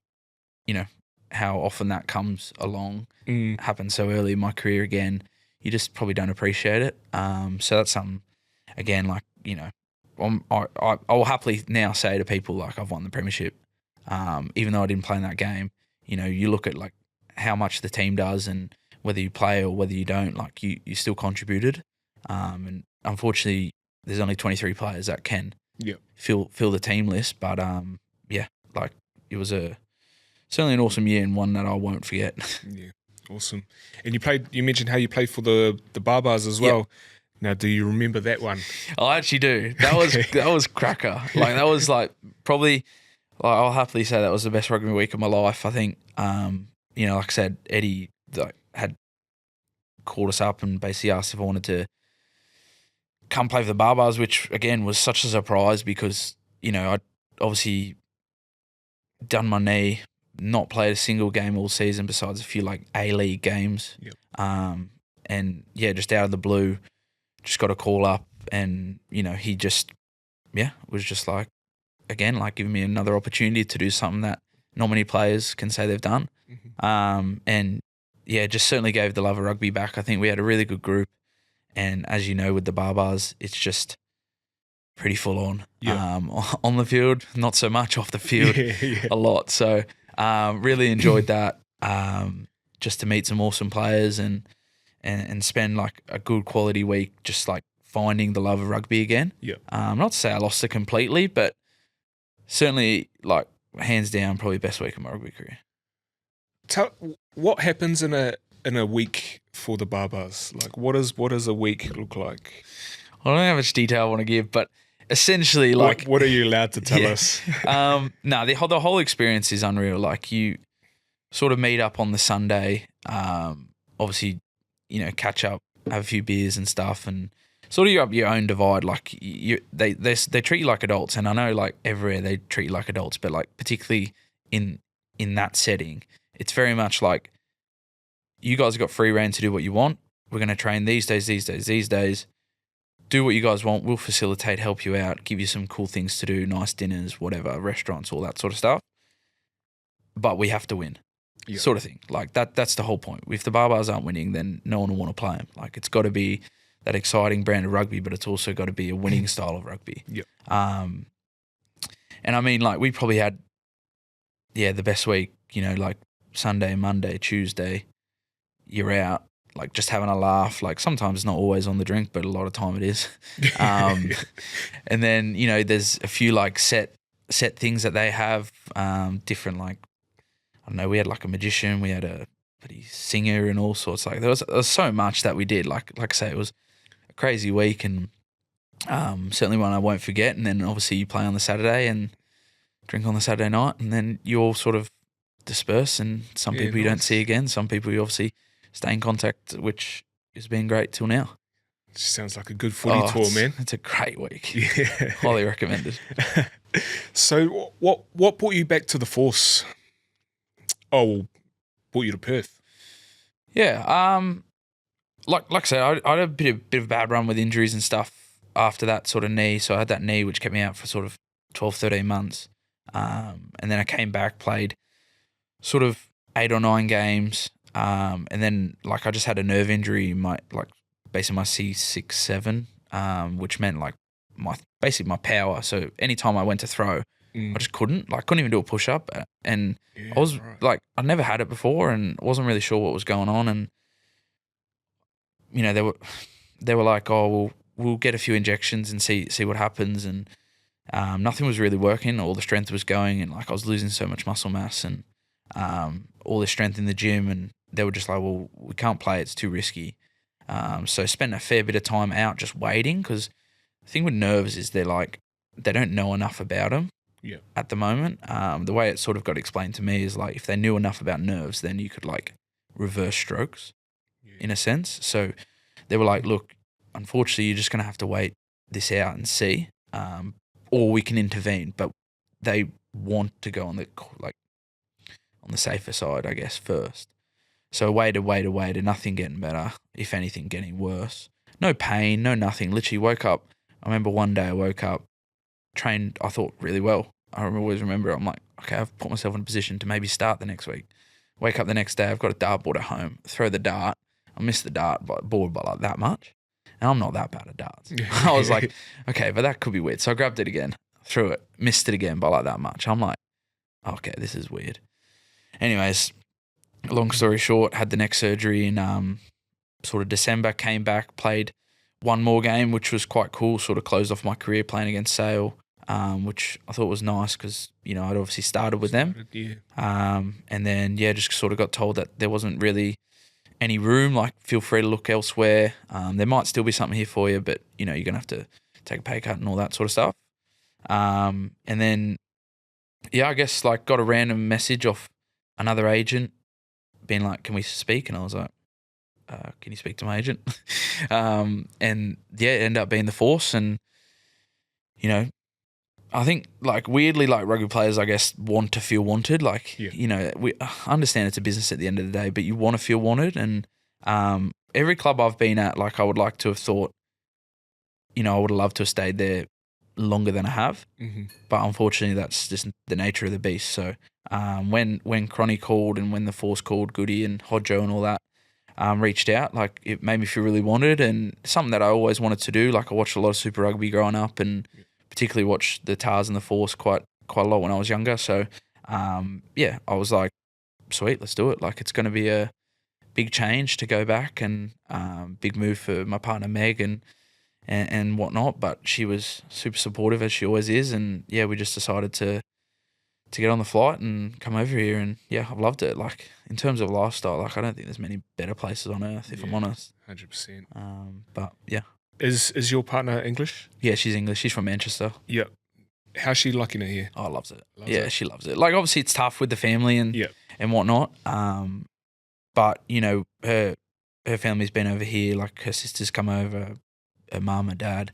how often that comes along, happens so early in my career again, you just probably don't appreciate it. So that's something, again, I'll happily now say to people, I've won the premiership. Even though I didn't play in that game, you look at how much the team does and whether you play or whether you don't, you still contributed. And unfortunately, there's only 23 players that can fill the team list. But it was certainly an awesome year and one that I won't forget. Yeah, awesome. And you mentioned how you played for the Barbars as well. Yep. Now, do you remember that one? I actually do. That was cracker. That was probably. I'll happily say that was the best rugby week of my life. I think, like I said, Eddie had called us up and basically asked if I wanted to come play for the Barbars, which, again, was such a surprise because, I'd obviously done my knee, not played a single game all season besides a few, A-League games. Yep. And, yeah, just out of the blue, just got a call up and, he just, was just again, giving me another opportunity to do something that not many players can say they've done. Mm-hmm. And, just certainly gave the love of rugby back. I think we had a really good group. And as you know, with the Barbars, it's just pretty full on. Yeah. On the field, not so much off the field, a lot. So, Really enjoyed that. Just to meet some awesome players and spend like a good quality week just like finding the love of rugby again. Yeah. Not to say I lost it completely, but certainly like hands down probably best week of my rugby career. What happens in a week for the Barbars? Like what does a week look like? I don't know how much detail I want to give, but essentially like what are you allowed to tell us? No, the whole experience is unreal. Like you sort of meet up on the Sunday, obviously, catch up, have a few beers and stuff, and sort of you're up your own divide. Like they treat you like adults, and I know like everywhere they treat you like adults, but like particularly in that setting, it's very much like you guys have got free reign to do what you want. We're going to train these days. Do what you guys want. We'll facilitate, help you out, give you some cool things to do, nice dinners, whatever, restaurants, all that sort of stuff. But we have to win. Yeah. Sort of thing. Like that's the whole point. If the Barbars aren't winning, then no one will want to play them. Like it's got to be that exciting brand of rugby, but it's also got to be a winning style of rugby. Yep. And I mean, like we probably had, the best week, like Sunday, Monday, Tuesday, you're out, like just having a laugh. Like sometimes it's not always on the drink, but a lot of time it is. And then, there's a few like set things that they have, different like, I don't know, we had like a magician, we had a bloody singer and all sorts. Like there was so much that we did. Like I say, it was a crazy week and certainly one I won't forget. And then obviously you play on the Saturday and drink on the Saturday night, and then you all sort of disperse, and some people you don't see again. Some people you obviously stay in contact, which has been great till now. It sounds like a good footy tour, man. It's a great week. Yeah. Highly recommended. So what brought you back to the Force? Brought you to Perth? Yeah, like I said, I had a bit of a bad run with injuries and stuff after that sort of knee. So I had that knee which kept me out for sort of 12, 13 months. And then I came back, played sort of 8 or 9 games. And then like I just had a nerve injury, basically my C6, 7, which meant like my power. So anytime I went to throw, I just couldn't even do a push up. And I was like, I'd never had it before and wasn't really sure what was going on. And, they were like, oh, we'll get a few injections and see what happens. And nothing was really working. All the strength was going, and like I was losing so much muscle mass and all the strength in the gym. And they were just like, well, we can't play. It's too risky. So I spent a fair bit of time out just waiting, because the thing with nerves is they don't know enough about them. Yeah. At the moment, the way it sort of got explained to me is like if they knew enough about nerves, then you could like reverse strokes, in a sense. So they were like, look, unfortunately, you're just going to have to wait this out and see, or we can intervene. But they want to go on the safer side, I guess, first. So waited, nothing getting better. If anything, getting worse. No pain, no nothing. Literally woke up. I remember one day I woke up, trained, I thought really well. I always remember, I'm like, okay, I've put myself in a position to maybe start the next week. Wake up the next day, I've got a dartboard at home, throw the dart. I missed the board by like that much. And I'm not that bad at darts. I was like, okay, but that could be weird. So I grabbed it again, threw it, missed it again by like that much. I'm like, okay, this is weird. Anyways, long story short, had the neck surgery in sort of December, came back, played one more game, which was quite cool, sort of closed off my career playing against Sale, which I thought was nice because, I'd obviously started with them. And then, just sort of got told that there wasn't really any room, like feel free to look elsewhere. There might still be something here for you, but, you're going to have to take a pay cut and all that sort of stuff. And then, I guess like got a random message off another agent being like, can we speak? And I was like, can you speak to my agent? And it ended up being the Force. And, I think like weirdly, like rugby players, I guess, want to feel wanted. Like, we understand it's a business at the end of the day, but you want to feel wanted. And every club I've been at, like I would like to have thought, I would have loved to have stayed there longer than I have. Mm-hmm. But unfortunately, that's just the nature of the beast. So when Cronny called and when the Force called, Goody and Hodjo and all that, reached out, like it made me feel really wanted, and something that I always wanted to do. Like I watched a lot of Super Rugby growing up, and particularly watched the Tars and the Force quite a lot when I was younger. So yeah, I was like, sweet, let's do it. Like, it's going to be a big change to go back and big move for my partner Meg and whatnot. But she was super supportive, as she always is. And yeah, we just decided to get on the flight and come over here. And yeah, I've loved it. Like, in terms of lifestyle, like, I don't think there's many better places on earth, if I'm honest. 100%. But yeah. Is your partner English? Yeah, she's English. She's from Manchester. Yeah. How's she liking it here? Oh, loves it. Loves yeah, it. she loves it. Like, obviously it's tough with the family and whatnot. But you know, her family's been over here. Like, her sisters come over, her mum and dad.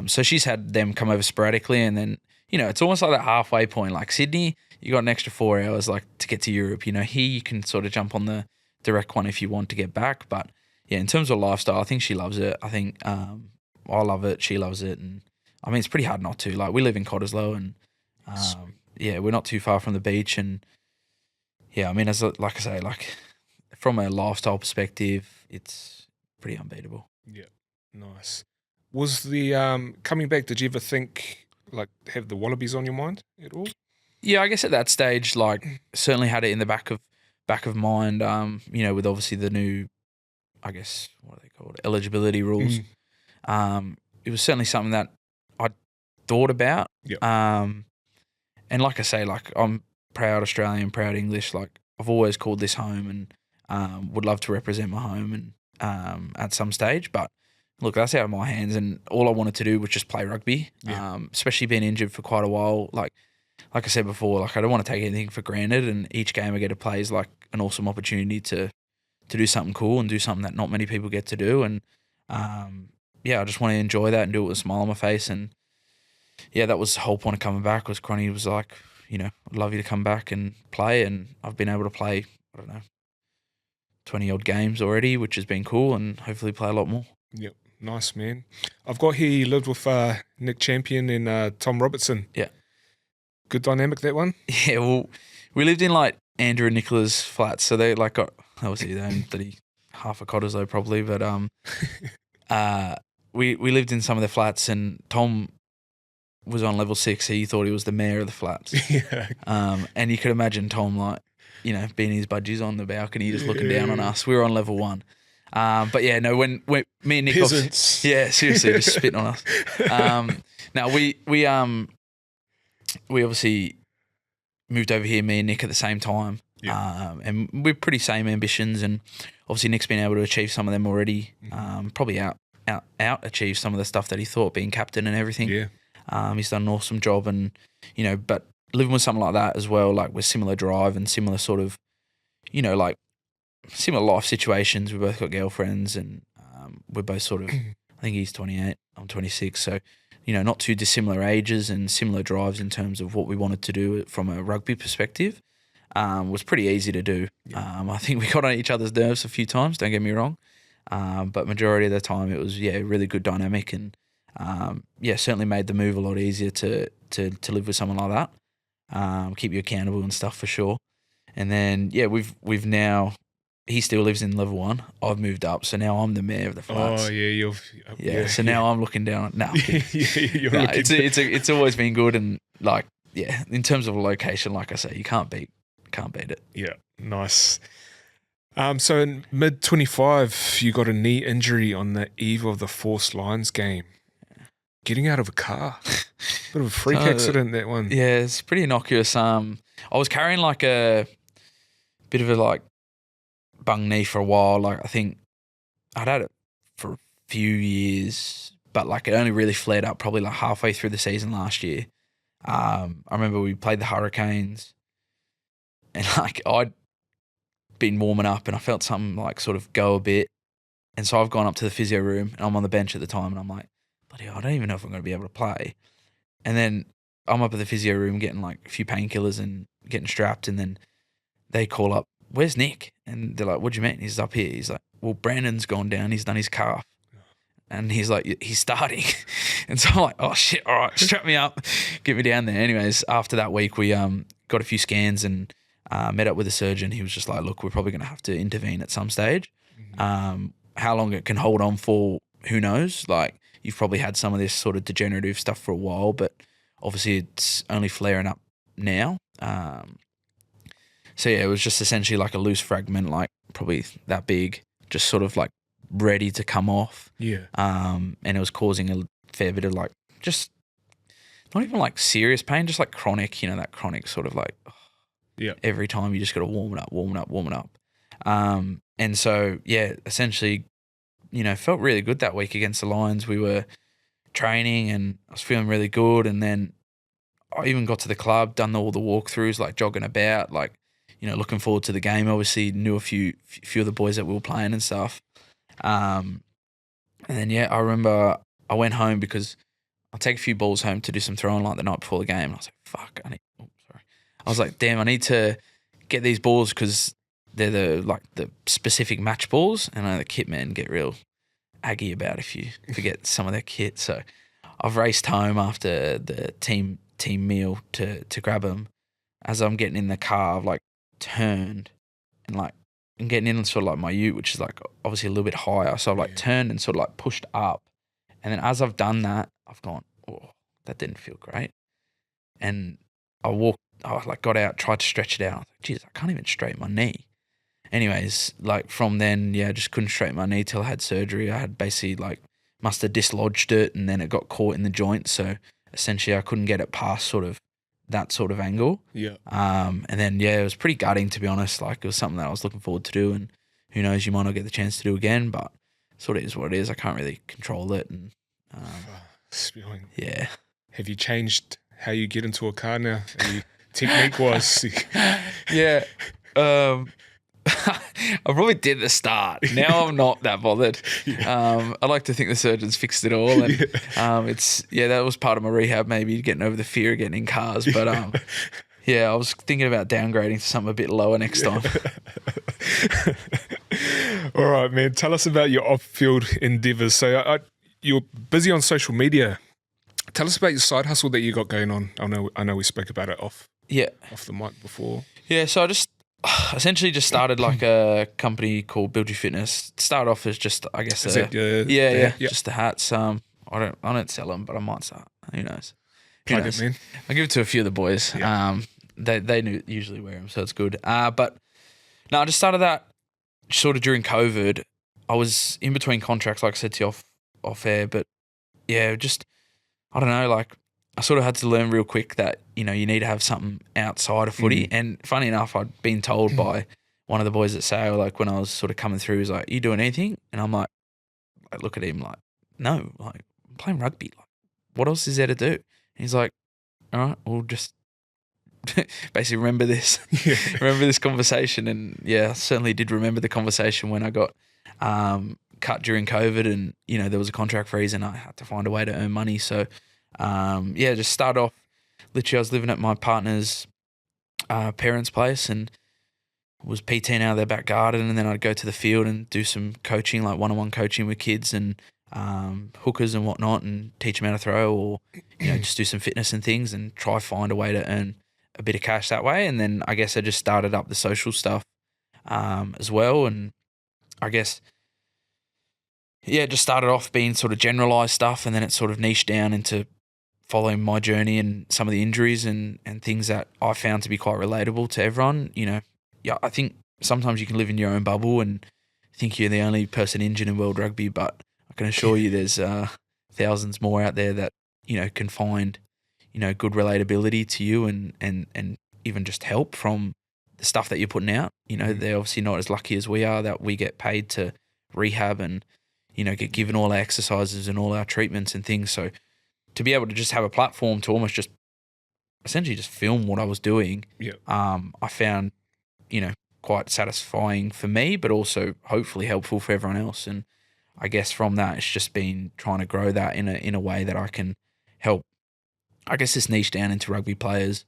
So she's had them come over sporadically, and then, you know, it's almost like that halfway point. Like Sydney, you got an extra 4 hours like to get to Europe. You know, here you can sort of jump on the direct one if you want to get back. But yeah, in terms of lifestyle, I think she loves it. I think I love it. She loves it, and I mean, it's pretty hard not to. Like, we live in Cottesloe, and yeah, we're not too far from the beach, and yeah, I mean, like I say, like, from a lifestyle perspective, it's pretty unbeatable. Yeah, nice. Was the coming back? Did you ever think, like, have the Wallabies on your mind at all? Yeah, I guess at that stage, like, certainly had it in the back of mind. You know, with obviously the new, I guess, what are they called, eligibility rules. It was certainly something that I thought about. And like I say, like, I'm proud Australian, proud English. Like, I've always called this home, and would love to represent my home and at some stage. But look, that's out of my hands, and all I wanted to do was just play rugby. Especially being injured for quite a while. Like I said before, like, I don't want to take anything for granted, and each game I get to play is like an awesome opportunity to do something cool and do something that not many people get to do. And yeah, I just want to enjoy that and do it with a smile on my face. And yeah, that was the whole point of coming back. Was Cronny was like, you know, I'd love you to come back and play, and I've been able to play, I don't know, 20 odd games already, which has been cool, and hopefully play a lot more. Yep, nice, man. I've got here you lived with Nick Champion and Tom Robertson. Yeah. Good dynamic, that one? Yeah, well, we lived in like Andrew and Nicola's flats, so they like got, obviously they owned half a Cottesloe probably, but we lived in some of the flats, and Tom was on level 6. He thought he was the mayor of the flats. And you could imagine Tom, like, you know, being his budgies on the balcony, just looking down on us. We were on level 1. But yeah, no, when me and Nick, yeah, seriously, just spitting on us. Now we obviously moved over here, me and Nick, at the same time. And we're pretty same ambitions, and obviously Nick's been able to achieve some of them already. Probably out achieve some of the stuff that he thought, being captain and everything. He's done an awesome job, and you know, but living with something like that as well, like with similar drive and similar sort of, you know, like similar life situations. We both got girlfriends, and we're both sort of, I think he's 28, I'm 26, so, you know, not too dissimilar ages and similar drives in terms of what we wanted to do from a rugby perspective. Was pretty easy to do. I think we got on each other's nerves a few times, don't get me wrong, but majority of the time it was, yeah, really good dynamic, and yeah, certainly made the move a lot easier to live with someone like that. Keep you accountable and stuff for sure. And then yeah, we've now, he still lives in level 1. I've moved up, so now I'm the mayor of the flats. Oh yeah, so now I'm looking down. It's always been good, and like, yeah, in terms of a location, like I say, you can't beat it. Yeah, nice. So in mid-25, you got a knee injury on the eve of the Force Lions game. Getting out of a car. Bit of a freak accident, that one. Yeah, it's pretty innocuous. I was carrying like a bit of a like bung knee for a while. Like, I think I'd had it for a few years, but like it only really flared up probably like halfway through the season last year. I remember we played the Hurricanes, and like I'd been warming up and I felt something like sort of go a bit. And so I've gone up to the physio room, and I'm on the bench at the time, and I'm like, bloody hell, I don't even know if I'm going to be able to play. And then I'm up at the physio room getting like a few painkillers and getting strapped, and then they call up, where's Nick? And they're like, what do you mean? He's up here. He's like, well, Brandon's gone down. He's done his calf. And he's like, he's starting. And so I'm like, oh shit, all right, strap me up, get me down there. Anyways, after that week, we got a few scans and met up with a surgeon. He was just like, look, we're probably going to have to intervene at some stage. How long it can hold on for, who knows? Like, you've probably had some of this sort of degenerative stuff for a while, but obviously it's only flaring up now. So yeah, it was just essentially like a loose fragment, like probably that big, just sort of like ready to come off. Yeah. And it was causing a fair bit of like just not even like serious pain, just like chronic, that chronic sort of like every time you just got to warm it up. And so yeah, essentially, felt really good that week against the Lions. We were training and I was feeling really good, and then I even got to the club, done all the walkthroughs, like jogging about, like, looking forward to the game. Obviously knew a few of the boys that we were playing and stuff. And then, I remember I went home because I'll take a few balls home to do some throwing like the night before the game. And I was like, fuck, I was like, damn, I need to get these balls because they're the specific match balls. And I know the kit men get real aggy about if you forget some of their kit. So I've raced home after the team meal to grab them. As I'm getting in the car, I've like turned and like I'm getting in sort of like my ute, which is like obviously a little bit higher. So I've like turned and sort of like pushed up. And then as I've done that, I've gone, oh, that didn't feel great. And I got out, tried to stretch it out. I was like, geez, I can't even straighten my knee. Anyways, like from then, I just couldn't straighten my knee till I had surgery. I had basically must have dislodged it and then it got caught in the joint. So essentially I couldn't get it past sort of that sort of angle. Yeah. And then, it was pretty gutting, to be honest. Like it was something that I was looking forward to do, and who knows, you might not get the chance to do again, but sort of is what it is. I can't really control it. And spewing. Yeah. Have you changed how you get into a car now? Technique wise? Yeah. I probably did at the start. Now I'm not that bothered. I like to think the surgeons fixed it all, and that was part of my rehab, maybe getting over the fear of getting in cars. But I was thinking about downgrading to something a bit lower next time. All right, man. Tell us about your off-field endeavours. So you're busy on social media. Tell us about your side hustle that you got going on. I know we spoke about it off the mic before. Yeah, so I just essentially just started like a company called Build Your Fitness. Started off as just, I guess, just the hats. I don't sell them, but I might start. Who knows? Plug it, man. I give it to a few of the boys. Yeah. They usually wear them, so it's good. But no, I just started that sort of during COVID. I was in between contracts, like I said to you off air, but just I don't know, like I sort of had to learn real quick that, you need to have something outside of footy. And funny enough, I'd been told by one of the boys at Sale, like when I was sort of coming through, he's like, you doing anything? And I'm like, I look at him like, no, like I'm playing rugby. Like, what else is there to do? And he's like, all right, we'll just basically remember this, remember this conversation. And I certainly did remember the conversation when I got cut during COVID and, there was a contract freeze and I had to find a way to earn money. So, just start off. Literally, I was living at my partner's parents' place and was PTing out of their back garden, and then I'd go to the field and do some coaching, like one-on-one coaching with kids and hookers and whatnot, and teach them how to throw, or just do some fitness and things, and try find a way to earn a bit of cash that way. And then I guess I just started up the social stuff as well, and I guess. Yeah, it just started off being sort of generalised stuff, and then it sort of niched down into following my journey and some of the injuries and things that I found to be quite relatable to everyone. I think sometimes you can live in your own bubble and think you're the only person injured in world rugby, but I can assure you there's thousands more out there that, can find, good relatability to you and even just help from the stuff that you're putting out. They're obviously not as lucky as we are that we get paid to rehab and, get given all our exercises and all our treatments and things. So to be able to just have a platform to almost just essentially just film what I was doing, I found, quite satisfying for me, but also hopefully helpful for everyone else. And I guess from that, it's just been trying to grow that in a way that I can help, I guess, this niche down into rugby players,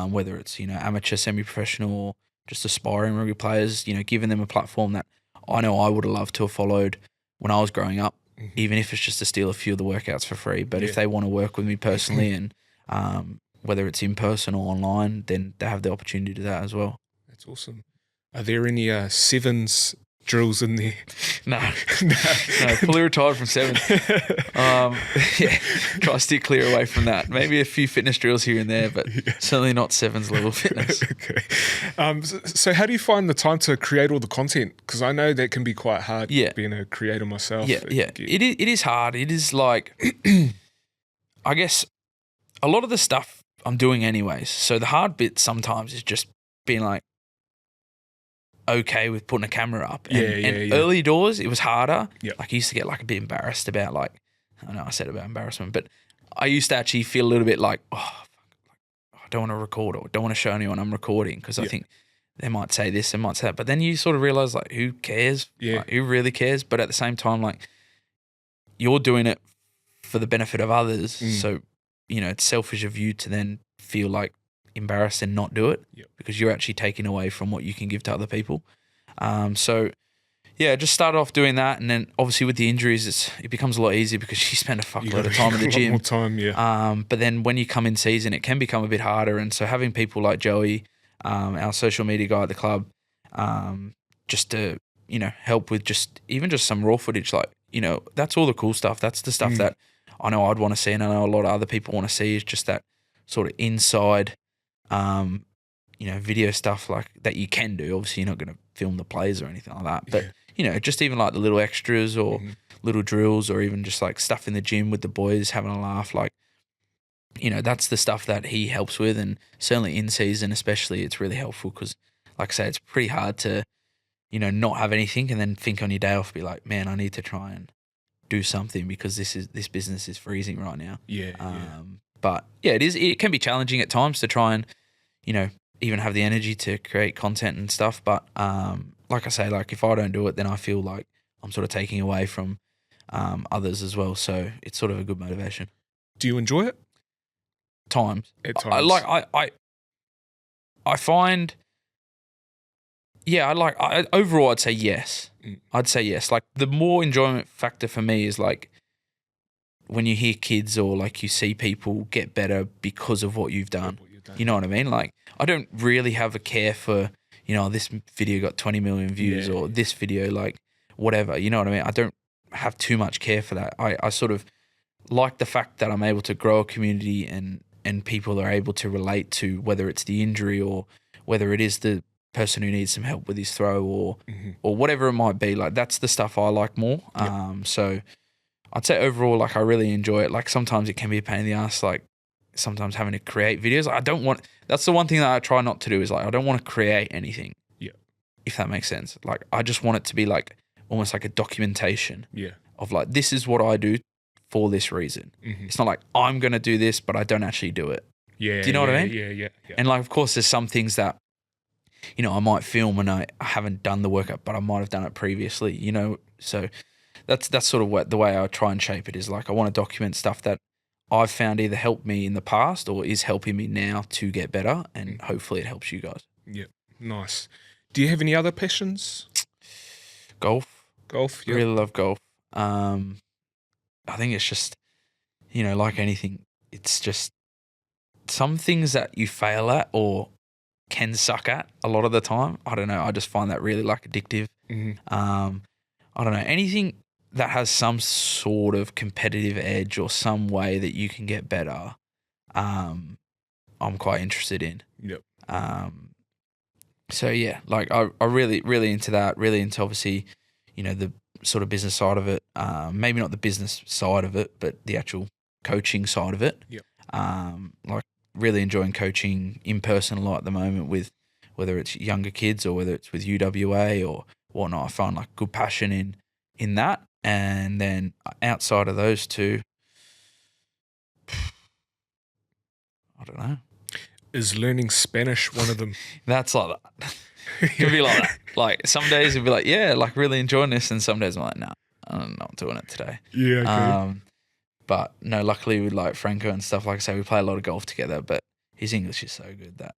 whether it's, amateur, semi-professional, or just aspiring rugby players, giving them a platform that I know I would have loved to have followed when I was growing up, even if it's just to steal a few of the workouts for free. But if they want to work with me personally and whether it's in person or online, then they have the opportunity to do that as well. That's awesome. Are there any sevens drills in there? No, fully retired from sevens. Yeah, try to steer clear away from that. Maybe a few fitness drills here and there, but certainly not sevens level fitness. Okay. So how do you find the time to create all the content? Because I know that can be quite hard being a creator myself. Yeah. It is hard. It is like, I guess, a lot of the stuff I'm doing anyways. So the hard bit sometimes is just being like, okay with putting a camera up. And early doors, it was harder. Yep. Like I used to get like a bit embarrassed about like, I know I said about embarrassment, but I used to actually feel a little bit like, I don't want to record or don't want to show anyone I'm recording because I think they might say this, they might say that. But then you sort of realize like, who cares? Yeah. Like, who really cares? But at the same time, like you're doing it for the benefit of others. So, it's selfish of you to then feel like embarrassed and not do it because you're actually taking away from what you can give to other people. So just started off doing that, and then obviously with the injuries, it becomes a lot easier because you spend a fuckload of time in the gym. More time, but then when you come in season, it can become a bit harder, and so having people like Joey, our social media guy at the club, just to help with just some raw footage, like that's all the cool stuff. That's the stuff that I know I'd want to see, and I know a lot of other people want to see, is just that sort of inside. Video stuff like that you can do. Obviously, you're not going to film the plays or anything like that. But, just even like the little extras or little drills or even just like stuff in the gym with the boys having a laugh. Like, that's the stuff that he helps with. And certainly in season, especially, it's really helpful because, like I say, it's pretty hard to, not have anything and then think on your day off, be like, man, I need to try and do something because this business is freezing right now. But it can be challenging at times to try and, even have the energy to create content and stuff. But like I say, like if I don't do it, then I feel like I'm sort of taking away from others as well. So it's sort of a good motivation. Do you enjoy it? Times. At times. I find, overall I'd say yes. I'd say yes. Like the more enjoyment factor for me is like when you hear kids or like you see people get better because of what you've done. You know what I mean? Like I don't really have a care for, this video got 20 million views or this video, like whatever, you know what I mean? I don't have too much care for that. I sort of like the fact that I'm able to grow a community and people are able to relate to whether it's the injury or whether it is the person who needs some help with his throw or whatever it might be. Like that's the stuff I like more. So I'd say overall, like I really enjoy it. Like sometimes it can be a pain in the ass, like sometimes having to create videos. That's the one thing that I try not to do is like, I don't want to create anything. Yeah. If that makes sense. Like I just want it to be like almost like a documentation of like, this is what I do for this reason. It's not like I'm going to do this, but I don't actually do it. Yeah. Do you know what I mean? Yeah. And like, of course there's some things that, I might film and I haven't done the workout, but I might have done it previously, so that's sort of the way I try and shape it is like, I want to document stuff that I've found either helped me in the past or is helping me now to get better, and hopefully it helps you guys. Yeah, nice. Do you have any other passions? Golf, yeah. Really love golf. I think it's just, like anything, it's just some things that you fail at or can suck at a lot of the time. I don't know. I just find that really like addictive. I don't know, anything that has some sort of competitive edge or some way that you can get better, I'm quite interested in. Yep. So yeah, like I really, really into that, really into obviously, the sort of business side of it. Maybe not the business side of it, but the actual coaching side of it. Yep. Like really enjoying coaching in person a lot at the moment with whether it's younger kids or whether it's with UWA or whatnot. I find like good passion in that. And then outside of those two, I don't know. Is learning Spanish one of them? That's like that. It can be like that. Like some days it'll be like, yeah, like really enjoying this. And some days I'm like, no, I'm not doing it today. Yeah, okay. But no, luckily with like Franco and stuff, like I say, we play a lot of golf together, but his English is so good that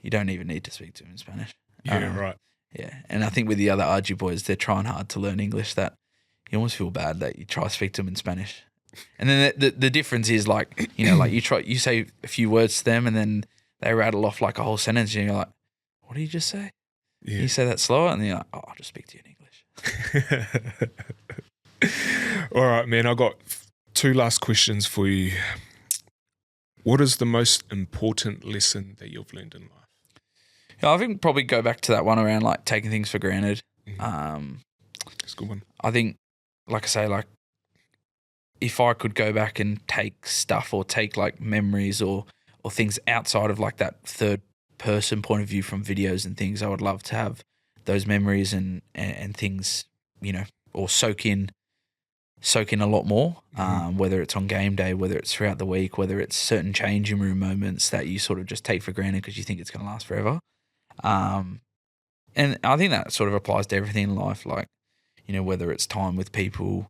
you don't even need to speak to him in Spanish. Yeah, right. Yeah. And I think with the other RG boys, they're trying hard to learn English that you almost feel bad that you try to speak to them in Spanish. And then the difference is like, like you say a few words to them and then they rattle off like a whole sentence and you're like, what did you just say? Yeah. You say that slower and then you're like, oh, I'll just speak to you in English. All right, man. I got 2 last questions for you. What is the most important lesson that you've learned in life? Yeah, I think probably go back to that one around like taking things for granted. That's a good one. I think, like I say, like if I could go back and take stuff or take like memories or things outside of like that third person point of view from videos and things, I would love to have those memories and things, you know, or soak in a lot more, whether it's on game day, whether it's throughout the week, whether it's certain changing room moments that you sort of just take for granted because you think it's going to last forever. And I think that sort of applies to everything in life, like, you know, whether it's time with people,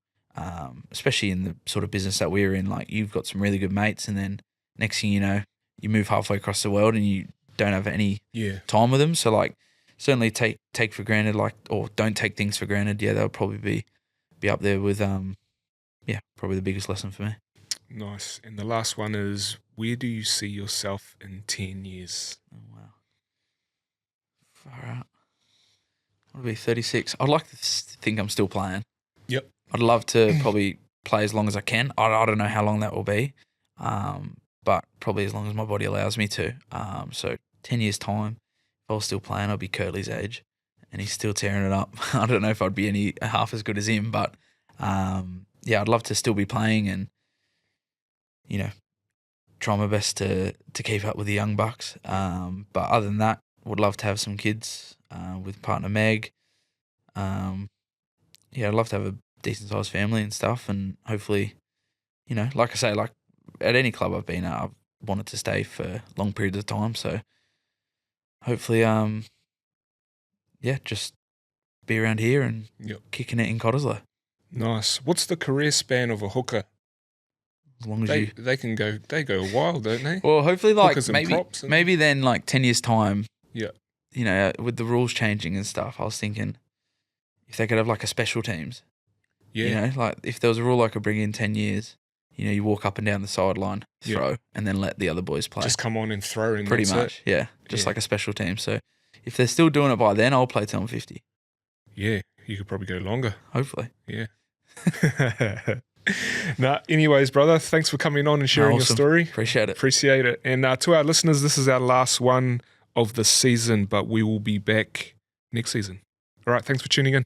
especially in the sort of business that we're in, like you've got some really good mates and then next thing you know, you move halfway across the world and you don't have any time with them. So like certainly take for granted, like, or don't take things for granted. Yeah, that would probably be up there with, probably the biggest lesson for me. Nice. And the last one is, where do you see yourself in 10 years? Oh, wow. Far out. I'll be 36. I'd like to think I'm still playing. Yep. I'd love to probably play as long as I can. I don't know how long that will be, but probably as long as my body allows me to. So 10 years' time, if I was still playing, I'd be Curtly's age, and he's still tearing it up. I don't know if I'd be any half as good as him, but I'd love to still be playing and, you know, try my best to keep up with the young bucks. But other than that, would love to have some kids with partner Meg. I'd love to have a decent sized family and stuff, and hopefully, you know, like I say, like at any club I've been at, I've wanted to stay for long periods of time. So hopefully, just be around here and kicking it in Cottesloe. Nice. What's the career span of a hooker? As long as they go wild, don't they? Well, hopefully, like Hookers and props and... maybe then like 10 years time. Yeah. You know, with the rules changing and stuff, I was thinking if they could have like a special teams. Yeah. You know, like if there was a rule I could bring in 10 years, you know, you walk up and down the sideline, throw, and then let the other boys play. Just come on and throw. And pretty much, just like a special team. So if they're still doing it by then, I'll play till I'm 50. Yeah, you could probably go longer. Hopefully. Yeah. Anyways, brother, thanks for coming on and sharing your story. Appreciate it. And to our listeners, this is our last one of the season, but we will be back next season. All right, thanks for tuning in.